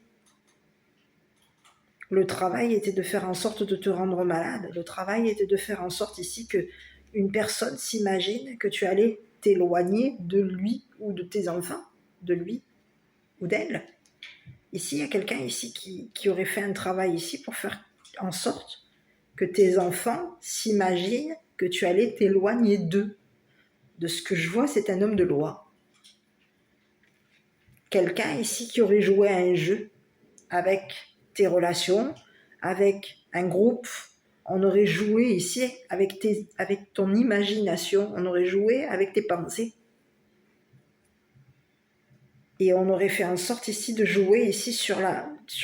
Le travail était de faire en sorte de te rendre malade. Le travail était de faire en sorte ici que une personne s'imagine que tu allais t'éloigner de lui ou de tes enfants, de lui ou d'elle. Ici, il y a quelqu'un ici qui aurait fait un travail ici pour faire en sorte que tes enfants s'imaginent que tu allais t'éloigner d'eux. De ce que je vois, c'est un homme de loi. Quelqu'un ici qui aurait joué à un jeu avec tes relations, avec un groupe. On aurait joué ici avec ton imagination, on aurait joué avec tes pensées. Et on aurait fait en sorte ici de jouer ici sur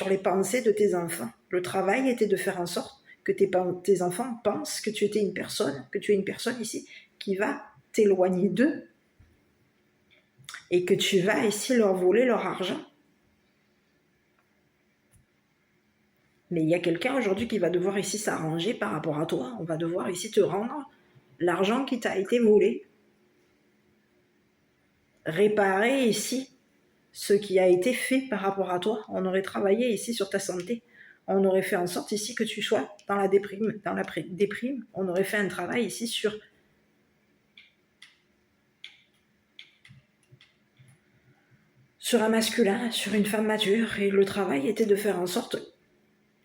les pensées de tes enfants. Le travail était de faire en sorte que tes enfants pensent que tu es une personne ici qui va t'éloigner d'eux et que tu vas ici leur voler leur argent. Mais il y a quelqu'un aujourd'hui qui va devoir ici s'arranger par rapport à toi. On va devoir ici te rendre l'argent qui t'a été volé. Réparer ici ce qui a été fait par rapport à toi. On aurait travaillé ici sur ta santé. On aurait fait en sorte ici que tu sois dans la déprime. On aurait fait un travail ici sur un masculin, sur une femme mature. Et le travail était de faire en sorte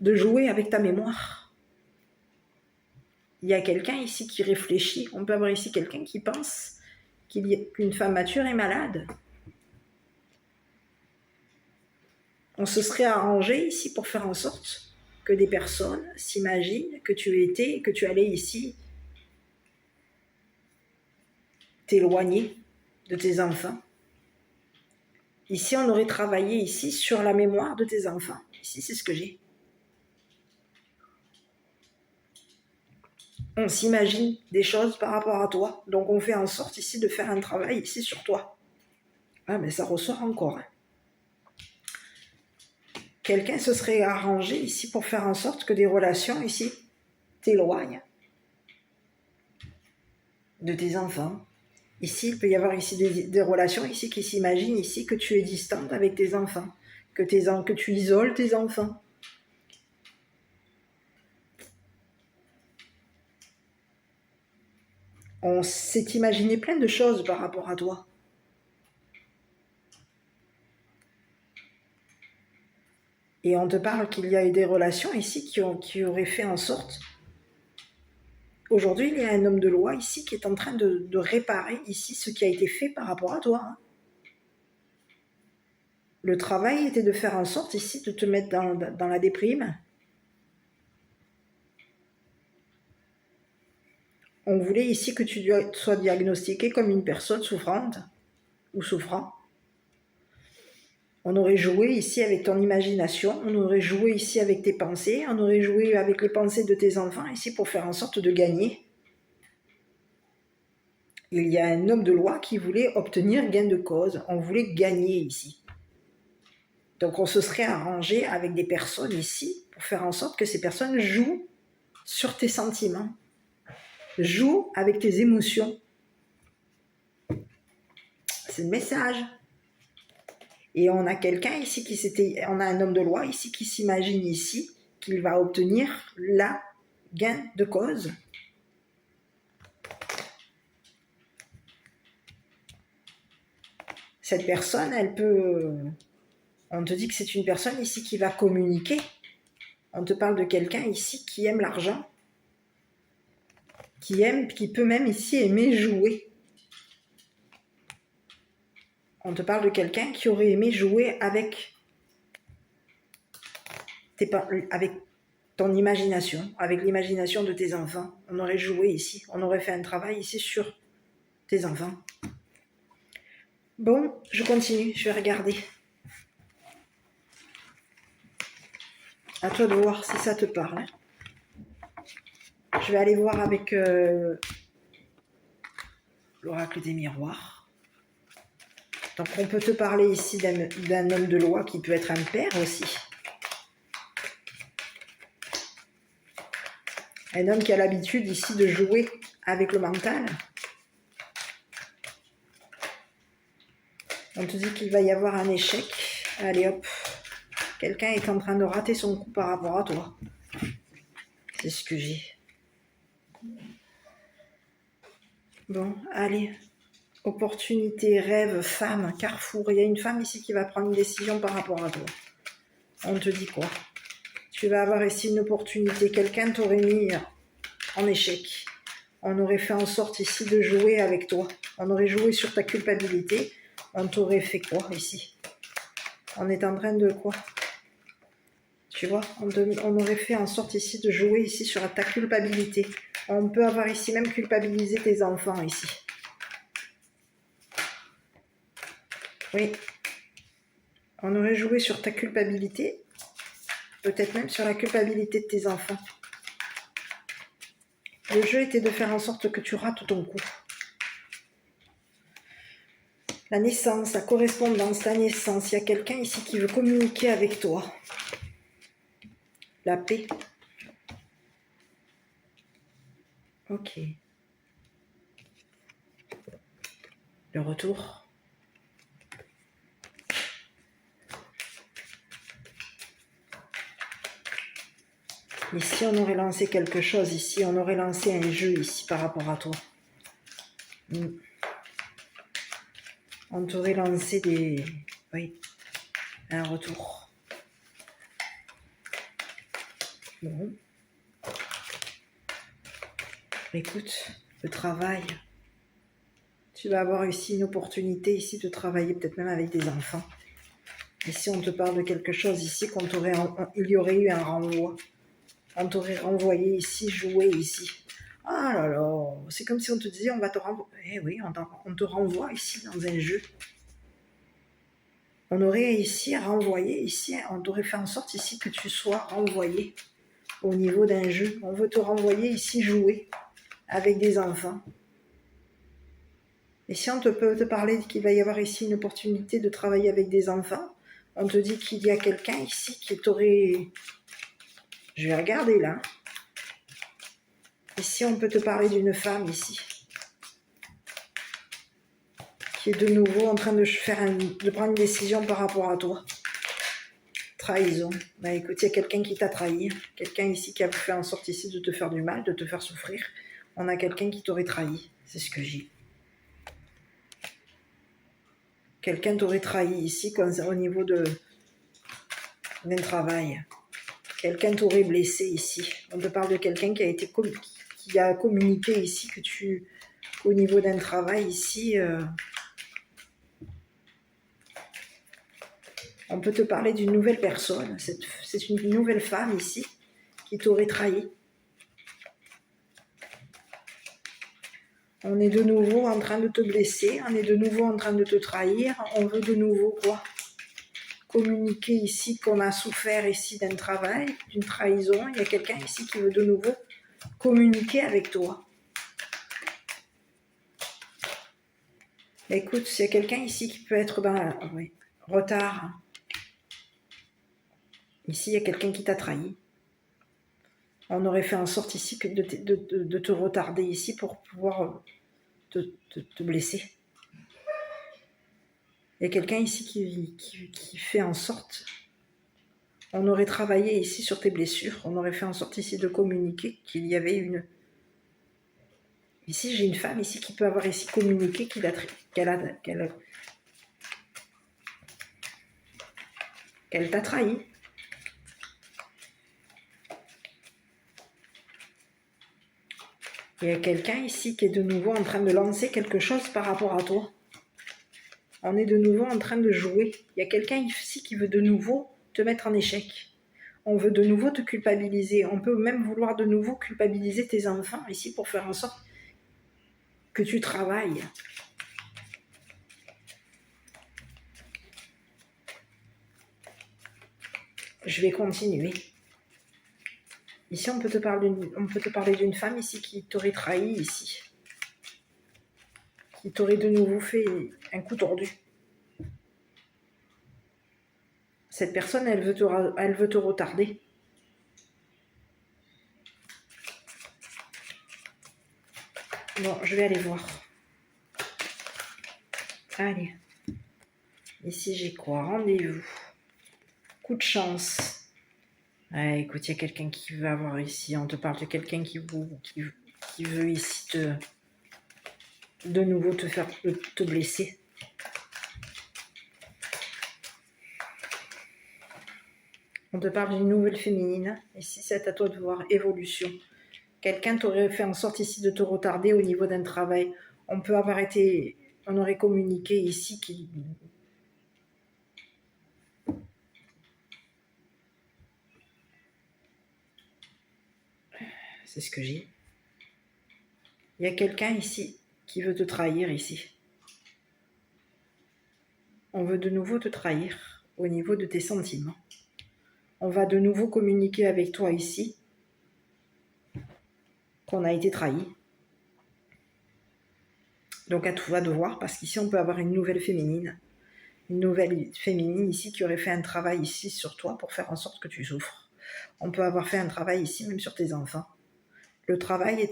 de jouer avec ta mémoire. Il y a quelqu'un ici qui réfléchit. On peut avoir ici quelqu'un qui pense qu'une femme mature est malade. On se serait arrangé ici pour faire en sorte que des personnes s'imaginent que tu allais ici t'éloigner de tes enfants. Ici, on aurait travaillé ici sur la mémoire de tes enfants. Ici, c'est ce que j'ai. On s'imagine des choses par rapport à toi. Donc, on fait en sorte ici de faire un travail ici sur toi. Ah, mais ça ressort encore. Quelqu'un se serait arrangé ici pour faire en sorte que des relations ici t'éloignent de tes enfants. Ici, il peut y avoir ici des relations ici qui s'imaginent ici que tu es distante avec tes enfants, que tu isoles tes enfants. On s'est imaginé plein de choses par rapport à toi. Et on te parle qu'il y a eu des relations ici qui auraient fait en sorte. Aujourd'hui, il y a un homme de loi ici qui est en train de réparer ici ce qui a été fait par rapport à toi. Le travail était de faire en sorte ici de te mettre dans la déprime. On voulait ici que tu sois diagnostiqué comme une personne souffrante ou souffrant. On aurait joué ici avec ton imagination, on aurait joué ici avec tes pensées, on aurait joué avec les pensées de tes enfants ici pour faire en sorte de gagner. Il y a un homme de loi qui voulait obtenir gain de cause, on voulait gagner ici. Donc on se serait arrangé avec des personnes ici pour faire en sorte que ces personnes jouent sur tes sentiments, jouent avec tes émotions. C'est le message. Et on a quelqu'un ici on a un homme de loi ici qui s'imagine ici qu'il va obtenir la gain de cause. Cette personne, on te dit que c'est une personne ici qui va communiquer. On te parle de quelqu'un ici qui aime l'argent, qui peut même ici aimer jouer. On te parle de quelqu'un qui aurait aimé jouer avec ton imagination, avec l'imagination de tes enfants. On aurait joué ici, on aurait fait un travail ici sur tes enfants. Bon, je continue, je vais regarder. À toi de voir si ça te parle. Je vais aller voir avec l'oracle des miroirs. Donc on peut te parler ici d'un homme de loi qui peut être un père aussi. Un homme qui a l'habitude ici de jouer avec le mental. On te dit qu'il va y avoir un échec. Allez hop, quelqu'un est en train de rater son coup par rapport à toi. C'est ce que j'ai. Bon, allez. Opportunité, rêve, femme, carrefour. Il y a une femme ici qui va prendre une décision par rapport à toi. On te dit quoi? Tu vas avoir ici une opportunité. Quelqu'un t'aurait mis en échec. On aurait fait en sorte ici de jouer avec toi. On aurait joué sur ta culpabilité. On t'aurait fait quoi ici? On est en train de quoi? Tu vois, on aurait fait en sorte ici de jouer ici sur ta culpabilité. On peut avoir ici même culpabilisé tes enfants ici. Oui. On aurait joué sur ta culpabilité, peut-être même sur la culpabilité de tes enfants. Le jeu était de faire en sorte que tu rates ton coup. La naissance, la correspondance, la naissance. Il y a quelqu'un ici qui veut communiquer avec toi. La paix. Ok. Le retour. Ici, on aurait lancé quelque chose. Ici, on aurait lancé un jeu ici par rapport à toi. On t'aurait lancé un retour. Bon. Écoute, le travail. Tu vas avoir ici une opportunité ici de travailler peut-être même avec des enfants. Ici, on te parle de quelque chose ici il y aurait eu un renvoi. On t'aurait renvoyé ici, joué ici. Ah là là, c'est comme si on te disait on va te renvoyer. Eh oui, on te renvoie ici dans un jeu. On aurait ici renvoyé, ici, on t'aurait fait en sorte ici que tu sois renvoyé au niveau d'un jeu. On veut te renvoyer ici jouer avec des enfants. Et si on peut te parler qu'il va y avoir ici une opportunité de travailler avec des enfants, on te dit qu'il y a quelqu'un ici qui t'aurait... Je vais regarder là. Ici, on peut te parler d'une femme ici. qui est de nouveau en train de prendre une décision par rapport à toi. Trahison. Bah écoute, il y a quelqu'un qui t'a trahi. Quelqu'un ici qui a fait en sorte ici de te faire du mal, de te faire souffrir. On a quelqu'un qui t'aurait trahi. C'est ce que j'ai. Quelqu'un t'aurait trahi ici au niveau d'un travail. Quelqu'un t'aurait blessé ici. On te parle de quelqu'un qui a communiqué ici au niveau d'un travail ici. On peut te parler d'une nouvelle personne. C'est une nouvelle femme ici qui t'aurait trahi. On est de nouveau en train de te blesser. On est de nouveau en train de te trahir. On veut de nouveau quoi? Communiquer ici qu'on a souffert ici d'un travail, d'une trahison. Il y a quelqu'un ici qui veut de nouveau communiquer avec toi. Écoute, s'il y a quelqu'un ici qui peut être dans retard. Ici, il y a quelqu'un qui t'a trahi. On aurait fait en sorte ici de te retarder ici pour pouvoir te blesser. Il y a quelqu'un ici qui fait en sorte. On aurait travaillé ici sur tes blessures. On aurait fait en sorte ici de communiquer qu'il y avait une... Ici, j'ai une femme ici qui peut avoir ici communiqué qu'elle t'a trahi. Il y a quelqu'un ici qui est de nouveau en train de lancer quelque chose par rapport à toi. On est de nouveau en train de jouer. Il y a quelqu'un ici qui veut de nouveau te mettre en échec. On veut de nouveau te culpabiliser. On peut même vouloir de nouveau culpabiliser tes enfants ici pour faire en sorte que tu travailles. Je vais continuer. Ici, on peut te parler d'une femme ici qui t'aurait trahi ici. Qui t'aurait de nouveau fait un coup tordu. Cette personne, elle veut te retarder. Bon, je vais aller voir. Allez. Ici, j'ai quoi? Rendez-vous. Coup de chance. Ouais, écoute, il y a quelqu'un qui veut avoir ici. On te parle de quelqu'un qui veut ici de nouveau te blesser. On te parle d'une nouvelle féminine. Ici, c'est à toi de voir. Évolution. Quelqu'un t'aurait fait en sorte ici de te retarder au niveau d'un travail. On aurait communiqué ici c'est ce que j'ai. Il y a quelqu'un ici qui veut te trahir ici. On veut de nouveau te trahir au niveau de tes sentiments. On va de nouveau communiquer avec toi ici qu'on a été trahi. Donc à toi de voir, parce qu'ici on peut avoir une nouvelle féminine. Une nouvelle féminine ici qui aurait fait un travail ici sur toi pour faire en sorte que tu souffres. On peut avoir fait un travail ici même sur tes enfants. Le travail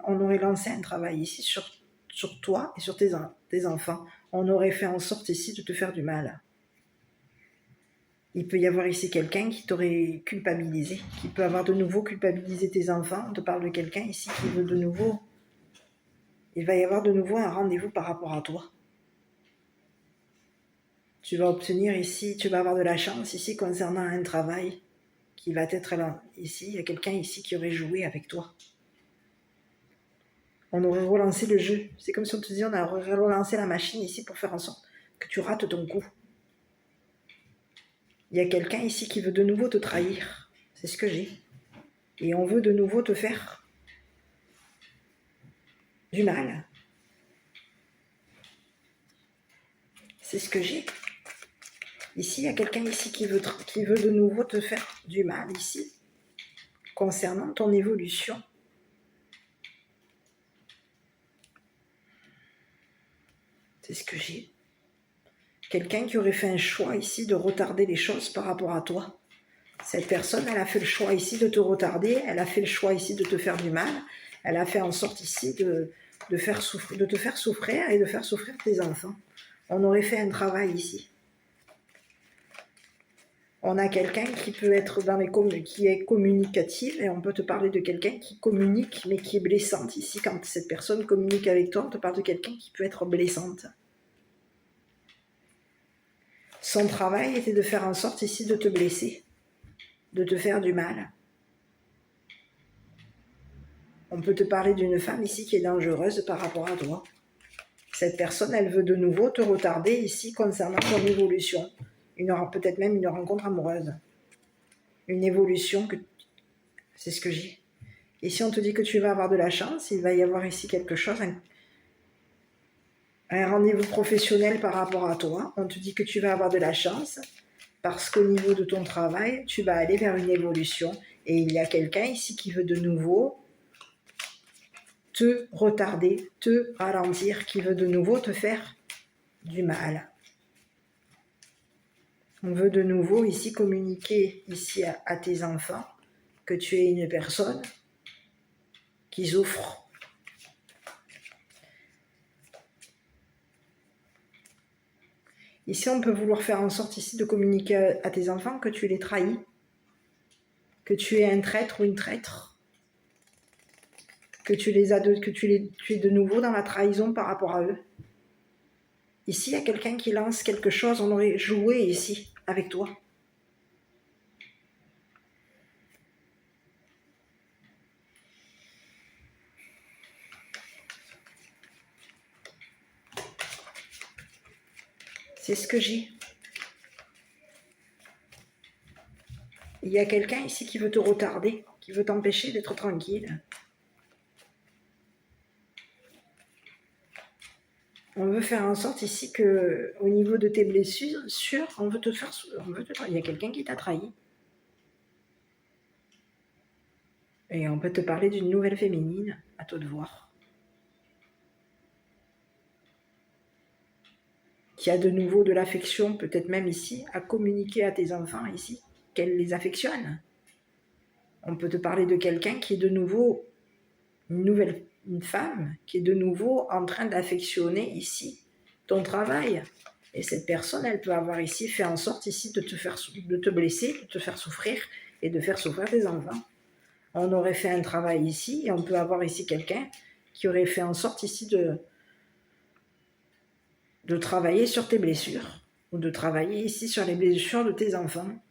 on aurait lancé un travail ici sur toi et sur tes enfants. On aurait fait en sorte ici de te faire du mal. Il peut y avoir ici quelqu'un qui t'aurait culpabilisé, qui peut avoir de nouveau culpabilisé tes enfants. On te parle de quelqu'un ici qui veut de nouveau... Il va y avoir de nouveau un rendez-vous par rapport à toi. Tu vas obtenir ici, tu vas avoir de la chance ici concernant un travail qui va être là. Ici, il y a quelqu'un ici qui aurait joué avec toi. On aurait relancé le jeu. C'est comme si on te disait, on aurait relancé la machine ici pour faire en sorte que tu rates ton coup. Il y a quelqu'un ici qui veut de nouveau te trahir. C'est ce que j'ai. Et on veut de nouveau te faire du mal. C'est ce que j'ai. Ici, il y a quelqu'un ici qui veut de nouveau te faire du mal ici, concernant ton évolution. C'est ce que j'ai. Quelqu'un qui aurait fait un choix ici de retarder les choses par rapport à toi. Cette personne, elle a fait le choix ici de te retarder, elle a fait le choix ici de te faire du mal, elle a fait en sorte ici de te faire souffrir et de faire souffrir tes enfants. On aurait fait un travail ici. On a quelqu'un qui peut être qui est communicatif, et on peut te parler de quelqu'un qui communique, mais qui est blessante. Ici, quand cette personne communique avec toi, on te parle de quelqu'un qui peut être blessante. Son travail était de faire en sorte ici de te blesser, de te faire du mal. On peut te parler d'une femme ici qui est dangereuse par rapport à toi. Cette personne, elle veut de nouveau te retarder ici concernant ton évolution. Il y aura peut-être même une rencontre amoureuse. Une évolution, c'est ce que j'ai. Et si on te dit que tu vas avoir de la chance, il va y avoir ici quelque chose, un rendez-vous professionnel par rapport à toi. On te dit que tu vas avoir de la chance parce qu'au niveau de ton travail, tu vas aller vers une évolution. Et il y a quelqu'un ici qui veut de nouveau te retarder, te ralentir, qui veut de nouveau te faire du mal. On veut de nouveau ici communiquer ici à tes enfants que tu es une personne qui souffre. Ici, on peut vouloir faire en sorte ici de communiquer à tes enfants que tu les trahis, que tu es un traître ou une traître, que tu es de nouveau dans la trahison par rapport à eux. Ici, il y a quelqu'un qui lance quelque chose, on aurait joué ici avec toi. C'est ce que j'ai. Il y a quelqu'un ici qui veut te retarder, qui veut t'empêcher d'être tranquille. On veut faire en sorte ici que, au niveau de tes blessures, on veut te faire, il y a quelqu'un qui t'a trahi. Et on peut te parler d'une nouvelle féminine, à toi de voir. Qui a de nouveau de l'affection, peut-être même ici, à communiquer à tes enfants ici, qu'elle les affectionne. On peut te parler de quelqu'un qui est de nouveau une femme, qui est de nouveau en train d'affectionner ici ton travail. Et cette personne, elle peut avoir ici fait en sorte ici de te blesser, de te faire souffrir et de faire souffrir tes enfants. On aurait fait un travail ici et on peut avoir ici quelqu'un qui aurait fait en sorte ici de travailler sur tes blessures ou de travailler ici sur les blessures de tes enfants.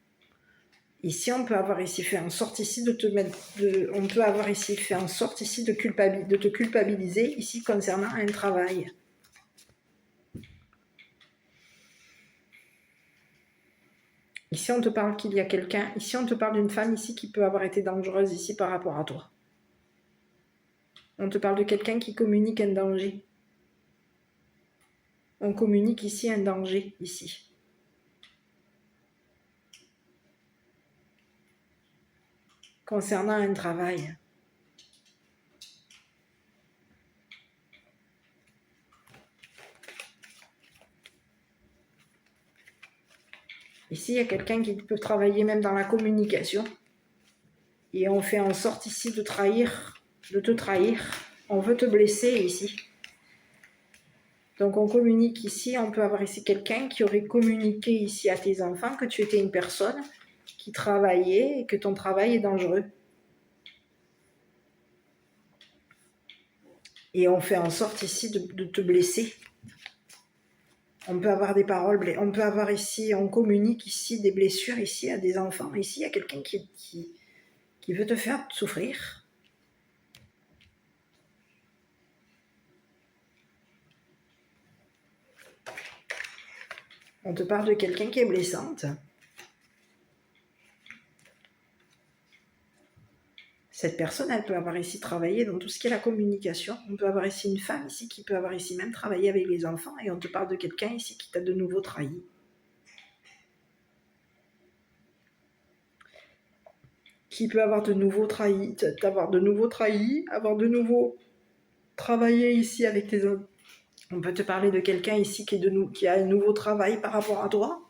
Ici, on peut avoir ici fait en sorte ici de te mettre, on peut avoir ici fait en sorte ici de te culpabiliser ici concernant un travail. Ici, on te parle qu'il y a quelqu'un, ici, on te parle d'une femme ici qui peut avoir été dangereuse ici par rapport à toi. On te parle de quelqu'un qui communique un danger. On communique ici un danger, ici. Concernant un travail. Ici, il y a quelqu'un qui peut travailler même dans la communication. Et on fait en sorte ici de te trahir. On veut te blesser ici. Donc on communique ici, on peut avoir ici quelqu'un qui aurait communiqué ici à tes enfants que tu étais une personne qui travaillait et que ton travail est dangereux. Et on fait en sorte ici de te blesser. On peut avoir des paroles, on peut avoir ici, on communique ici des blessures ici à des enfants. Ici, il y a quelqu'un qui veut te faire souffrir. On te parle de quelqu'un qui est blessante. Cette personne, elle peut avoir ici travaillé dans tout ce qui est la communication. On peut avoir ici une femme ici qui peut avoir ici même travaillé avec les enfants. Et on te parle de quelqu'un ici qui t'a de nouveau trahi. Qui peut avoir de nouveau trahi, avoir de nouveau travaillé ici avec tes hommes. On peut te parler de quelqu'un ici qui a un nouveau travail par rapport à toi,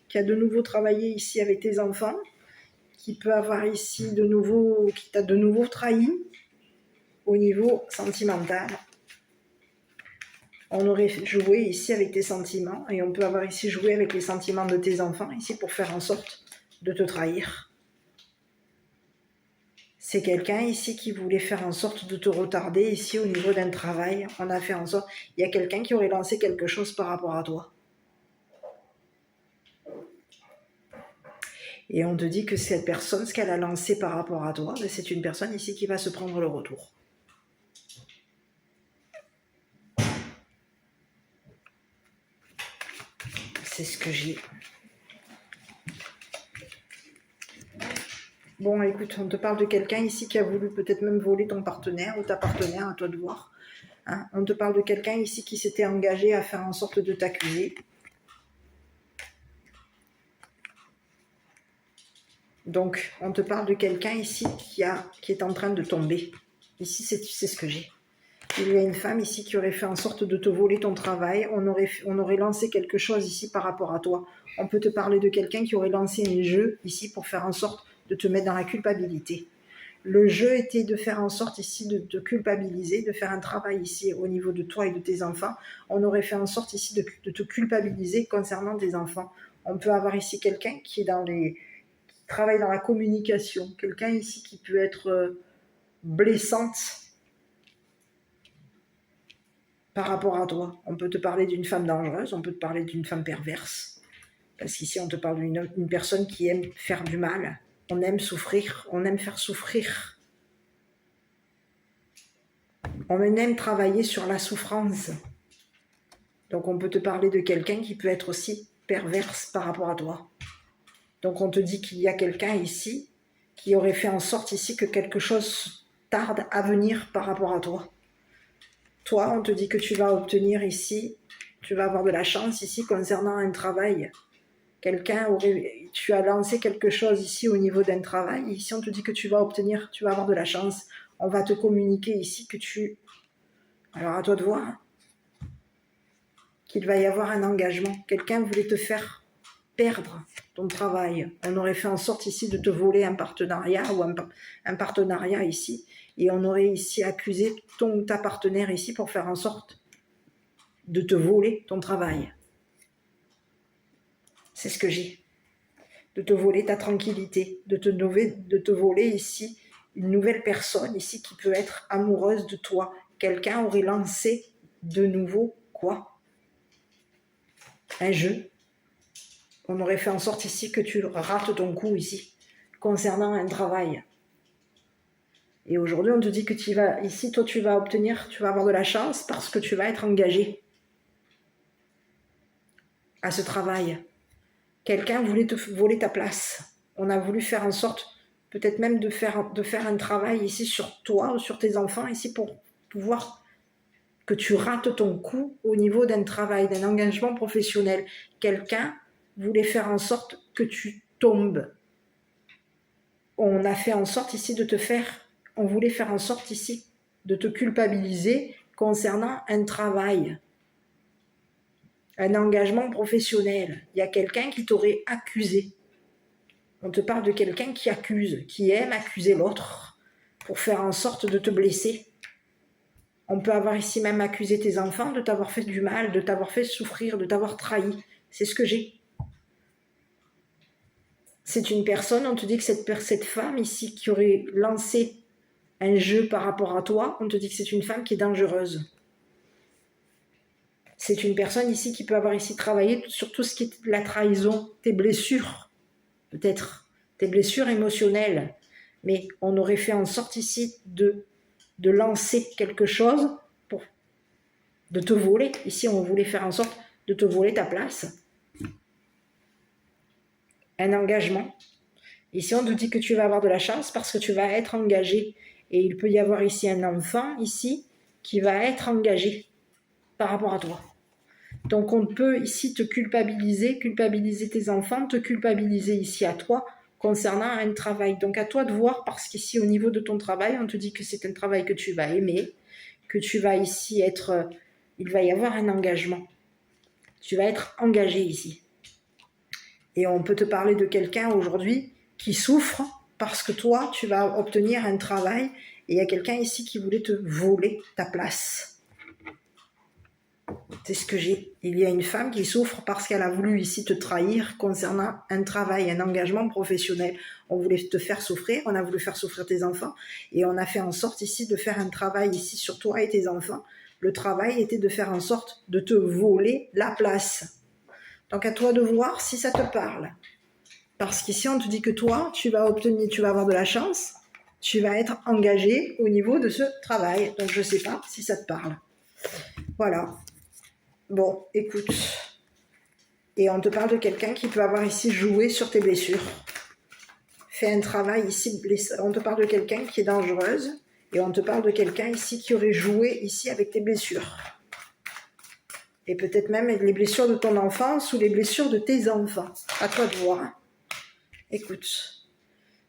qui a de nouveau travaillé ici avec tes enfants, qui peut avoir ici qui t'a de nouveau trahi au niveau sentimental. On aurait joué ici avec tes sentiments et on peut avoir ici joué avec les sentiments de tes enfants ici pour faire en sorte de te trahir. C'est quelqu'un ici qui voulait faire en sorte de te retarder ici au niveau d'un travail. On a fait en sorte... Il y a quelqu'un qui aurait lancé quelque chose par rapport à toi. Et on te dit que cette personne, ce qu'elle a lancé par rapport à toi, c'est une personne ici qui va se prendre le retour. C'est ce que j'ai. Bon, écoute, on te parle de quelqu'un ici qui a voulu peut-être même voler ton partenaire ou ta partenaire, à toi de voir. Hein, on te parle de quelqu'un ici qui s'était engagé à faire en sorte de t'accuser. Donc, on te parle de quelqu'un ici qui est en train de tomber. Ici, c'est ce que j'ai. Il y a une femme ici qui aurait fait en sorte de te voler ton travail. On aurait lancé quelque chose ici par rapport à toi. On peut te parler de quelqu'un qui aurait lancé un jeu ici pour faire en sorte de te mettre dans la culpabilité. Le jeu était de faire en sorte ici de te culpabiliser, de faire un travail ici au niveau de toi et de tes enfants. On aurait fait en sorte ici de te culpabiliser concernant tes enfants. On peut avoir ici quelqu'un qui travaille dans la communication, quelqu'un ici qui peut être blessante par rapport à toi. On peut te parler d'une femme dangereuse, on peut te parler d'une femme perverse. Parce qu'ici, on te parle d'une personne qui aime faire du mal. On aime souffrir, on aime faire souffrir. On aime travailler sur la souffrance. Donc, on peut te parler de quelqu'un qui peut être aussi perverse par rapport à toi. Donc, on te dit qu'il y a quelqu'un ici qui aurait fait en sorte ici que quelque chose tarde à venir par rapport à toi. Toi, on te dit que tu vas obtenir ici, tu vas avoir de la chance ici concernant un travail. Tu as lancé quelque chose ici au niveau d'un travail. Ici, on te dit que tu vas obtenir, tu vas avoir de la chance. On va te communiquer ici que tu... Alors, à toi de voir qu'il va y avoir un engagement. Quelqu'un voulait te faire perdre ton travail. On aurait fait en sorte ici de te voler un partenariat ou un partenariat ici. Et on aurait ici accusé ta partenaire ici pour faire en sorte de te voler ton travail. C'est ce que j'ai. De te voler ta tranquillité, de te voler ici une nouvelle personne ici qui peut être amoureuse de toi. Quelqu'un aurait lancé de nouveau quoi? Un jeu. On aurait fait en sorte ici que tu rates ton coup ici, concernant un travail. Et aujourd'hui, on te dit que ici, toi, tu vas avoir de la chance parce que tu vas être engagé à ce travail. Quelqu'un voulait te voler ta place. On a voulu faire en sorte, peut-être même de faire un travail ici sur toi ou sur tes enfants, ici pour pouvoir que tu rates ton coup au niveau d'un travail, d'un engagement professionnel. Quelqu'un voulait faire en sorte que tu tombes. On a fait en sorte ici on voulait faire en sorte ici de te culpabiliser concernant un travail, un engagement professionnel. Il y a quelqu'un qui t'aurait accusé. On te parle de quelqu'un qui accuse, qui aime accuser l'autre pour faire en sorte de te blesser. On peut avoir ici même accusé tes enfants de t'avoir fait du mal, de t'avoir fait souffrir, de t'avoir trahi. C'est ce que j'ai. C'est une personne, on te dit que cette femme ici qui aurait lancé un jeu par rapport à toi, on te dit que c'est une femme qui est dangereuse. C'est une personne ici qui peut avoir ici travaillé sur tout ce qui est la trahison, tes blessures, peut-être, tes blessures émotionnelles. Mais on aurait fait en sorte ici de lancer quelque chose de te voler. Ici, on voulait faire en sorte de te voler ta place. Un engagement. Ici, on te dit que tu vas avoir de la chance parce que tu vas être engagé. Et il peut y avoir ici un enfant, ici, qui va être engagé par rapport à toi. Donc, on peut ici te culpabiliser tes enfants, te culpabiliser ici à toi concernant un travail. Donc, à toi de voir parce qu'ici, au niveau de ton travail, on te dit que c'est un travail que tu vas aimer, que tu vas ici être... il va y avoir un engagement. Tu vas être engagé ici. Et on peut te parler de quelqu'un aujourd'hui qui souffre parce que toi, tu vas obtenir un travail et il y a quelqu'un ici qui voulait te voler ta place. C'est ce que j'ai. Il y a une femme qui souffre parce qu'elle a voulu ici te trahir concernant un travail, un engagement professionnel. On voulait te faire souffrir, on a voulu faire souffrir tes enfants et on a fait en sorte ici de faire un travail ici sur toi et tes enfants. Le travail était de faire en sorte de te voler la place. Donc à toi de voir si ça te parle. Parce qu'ici on te dit que toi, tu vas obtenir, tu vas avoir de la chance, tu vas être engagé au niveau de ce travail. Donc je ne sais pas si ça te parle. Voilà. Bon, écoute. Et on te parle de quelqu'un qui peut avoir ici joué sur tes blessures. Fait un travail ici, on te parle de quelqu'un qui est dangereuse. Et on te parle de quelqu'un ici qui aurait joué ici avec tes blessures. Et peut-être même les blessures de ton enfance ou les blessures de tes enfants. À toi de voir. Écoute.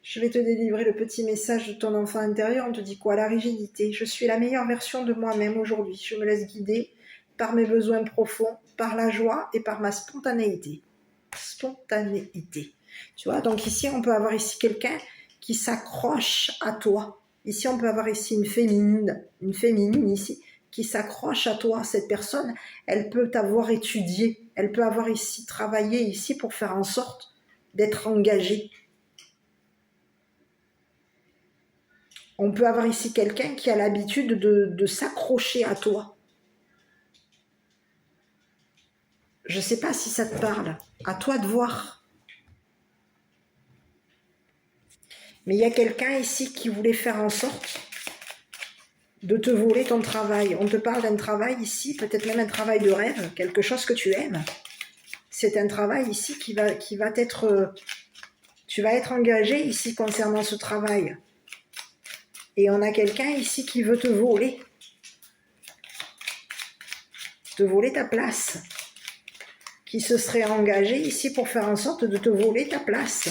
Je vais te délivrer le petit message de ton enfant intérieur. On te dit quoi? La rigidité. Je suis la meilleure version de moi-même aujourd'hui. Je me laisse guider par mes besoins profonds, par la joie et par ma spontanéité. Spontanéité. Tu vois, donc ici, on peut avoir ici quelqu'un qui s'accroche à toi. Ici, on peut avoir ici une féminine ici, qui s'accroche à toi. Cette personne, elle peut t'avoir étudié. Elle peut avoir ici travaillé ici pour faire en sorte d'être engagée. On peut avoir ici quelqu'un qui a l'habitude de s'accrocher à toi. Je ne sais pas si ça te parle. À toi de voir. Mais il y a quelqu'un ici qui voulait faire en sorte de te voler ton travail. On te parle d'un travail ici, peut-être même un travail de rêve, quelque chose que tu aimes. C'est un travail ici qui va t'être... tu vas être engagé ici concernant ce travail. Et on a quelqu'un ici qui veut te voler. Te voler ta place. Qui se serait engagé ici pour faire en sorte de te voler ta place.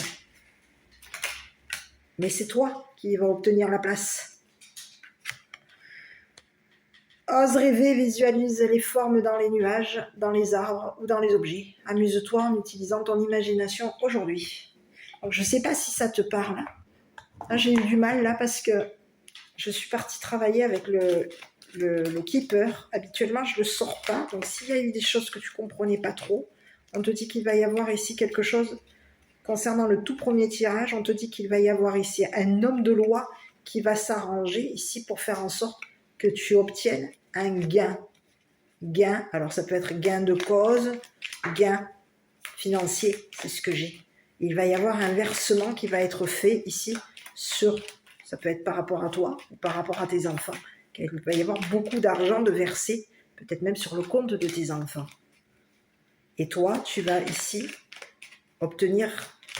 Mais c'est toi qui vas obtenir la place. Ose rêver, visualise les formes dans les nuages, dans les arbres ou dans les objets. Amuse-toi en utilisant ton imagination aujourd'hui. Donc, je ne sais pas si ça te parle. Là, j'ai eu du mal là parce que je suis partie travailler avec le keeper. Habituellement, je ne le sors pas. Donc, s'il y a eu des choses que tu ne comprenais pas trop, on te dit qu'il va y avoir ici quelque chose concernant le tout premier tirage. On te dit qu'il va y avoir ici un homme de loi qui va s'arranger ici pour faire en sorte que tu obtiennes un gain. Gain, alors ça peut être gain de cause, gain financier, c'est ce que j'ai. Il va y avoir un versement qui va être fait ici sur, ça peut être par rapport à toi ou par rapport à tes enfants. Il va y avoir beaucoup d'argent de verser, peut-être même sur le compte de tes enfants. Et toi, tu vas ici obtenir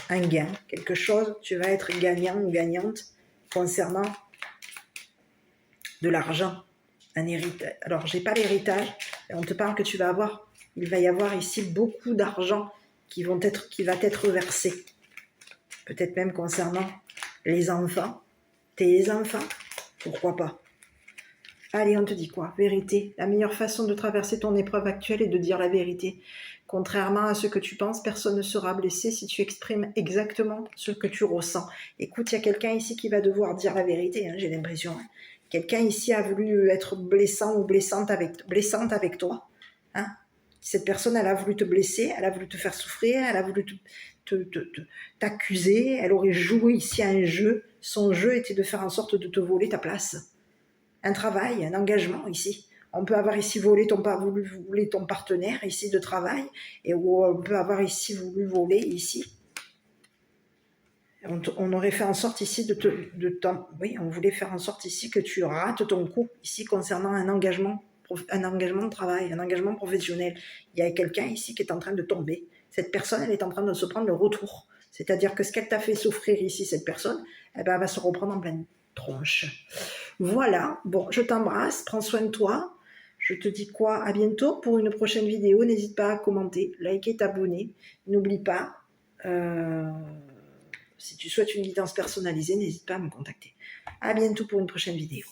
un gain, quelque chose, tu vas être gagnant ou gagnante concernant de l'argent, un héritage. Alors, j'ai pas l'héritage, on te parle que tu vas avoir, il va y avoir ici beaucoup d'argent qui va être versé. Peut-être même concernant les enfants, tes enfants, pourquoi pas. Allez, on te dit quoi? Vérité. La meilleure façon de traverser ton épreuve actuelle est de dire la vérité. Contrairement à ce que tu penses, personne ne sera blessé si tu exprimes exactement ce que tu ressens. Écoute, il y a quelqu'un ici qui va devoir dire la vérité, hein, j'ai l'impression. Hein. Quelqu'un ici a voulu être blessant ou blessante avec toi. Hein. Cette personne, elle a voulu te blesser, elle a voulu te faire souffrir, elle a voulu t'accuser, elle aurait joué ici à un jeu. Son jeu était de faire en sorte de te voler ta place. Un travail, un engagement ici. On peut avoir ici voulu voler ton partenaire ici de travail, et on peut avoir ici voulu voler ici. On aurait fait en sorte ici oui, on voulait faire en sorte ici que tu rates ton coup ici concernant un engagement de travail, un engagement professionnel. Il y a quelqu'un ici qui est en train de tomber. Cette personne, elle est en train de se prendre le retour. C'est-à-dire que ce qu'elle t'a fait souffrir ici, cette personne, eh ben, elle va se reprendre en pleine tronche. Voilà, bon, je t'embrasse, prends soin de toi. Je te dis quoi? À bientôt pour une prochaine vidéo. N'hésite pas à commenter, liker, t'abonner. N'oublie pas, si tu souhaites une guidance personnalisée, n'hésite pas à me contacter. À bientôt pour une prochaine vidéo.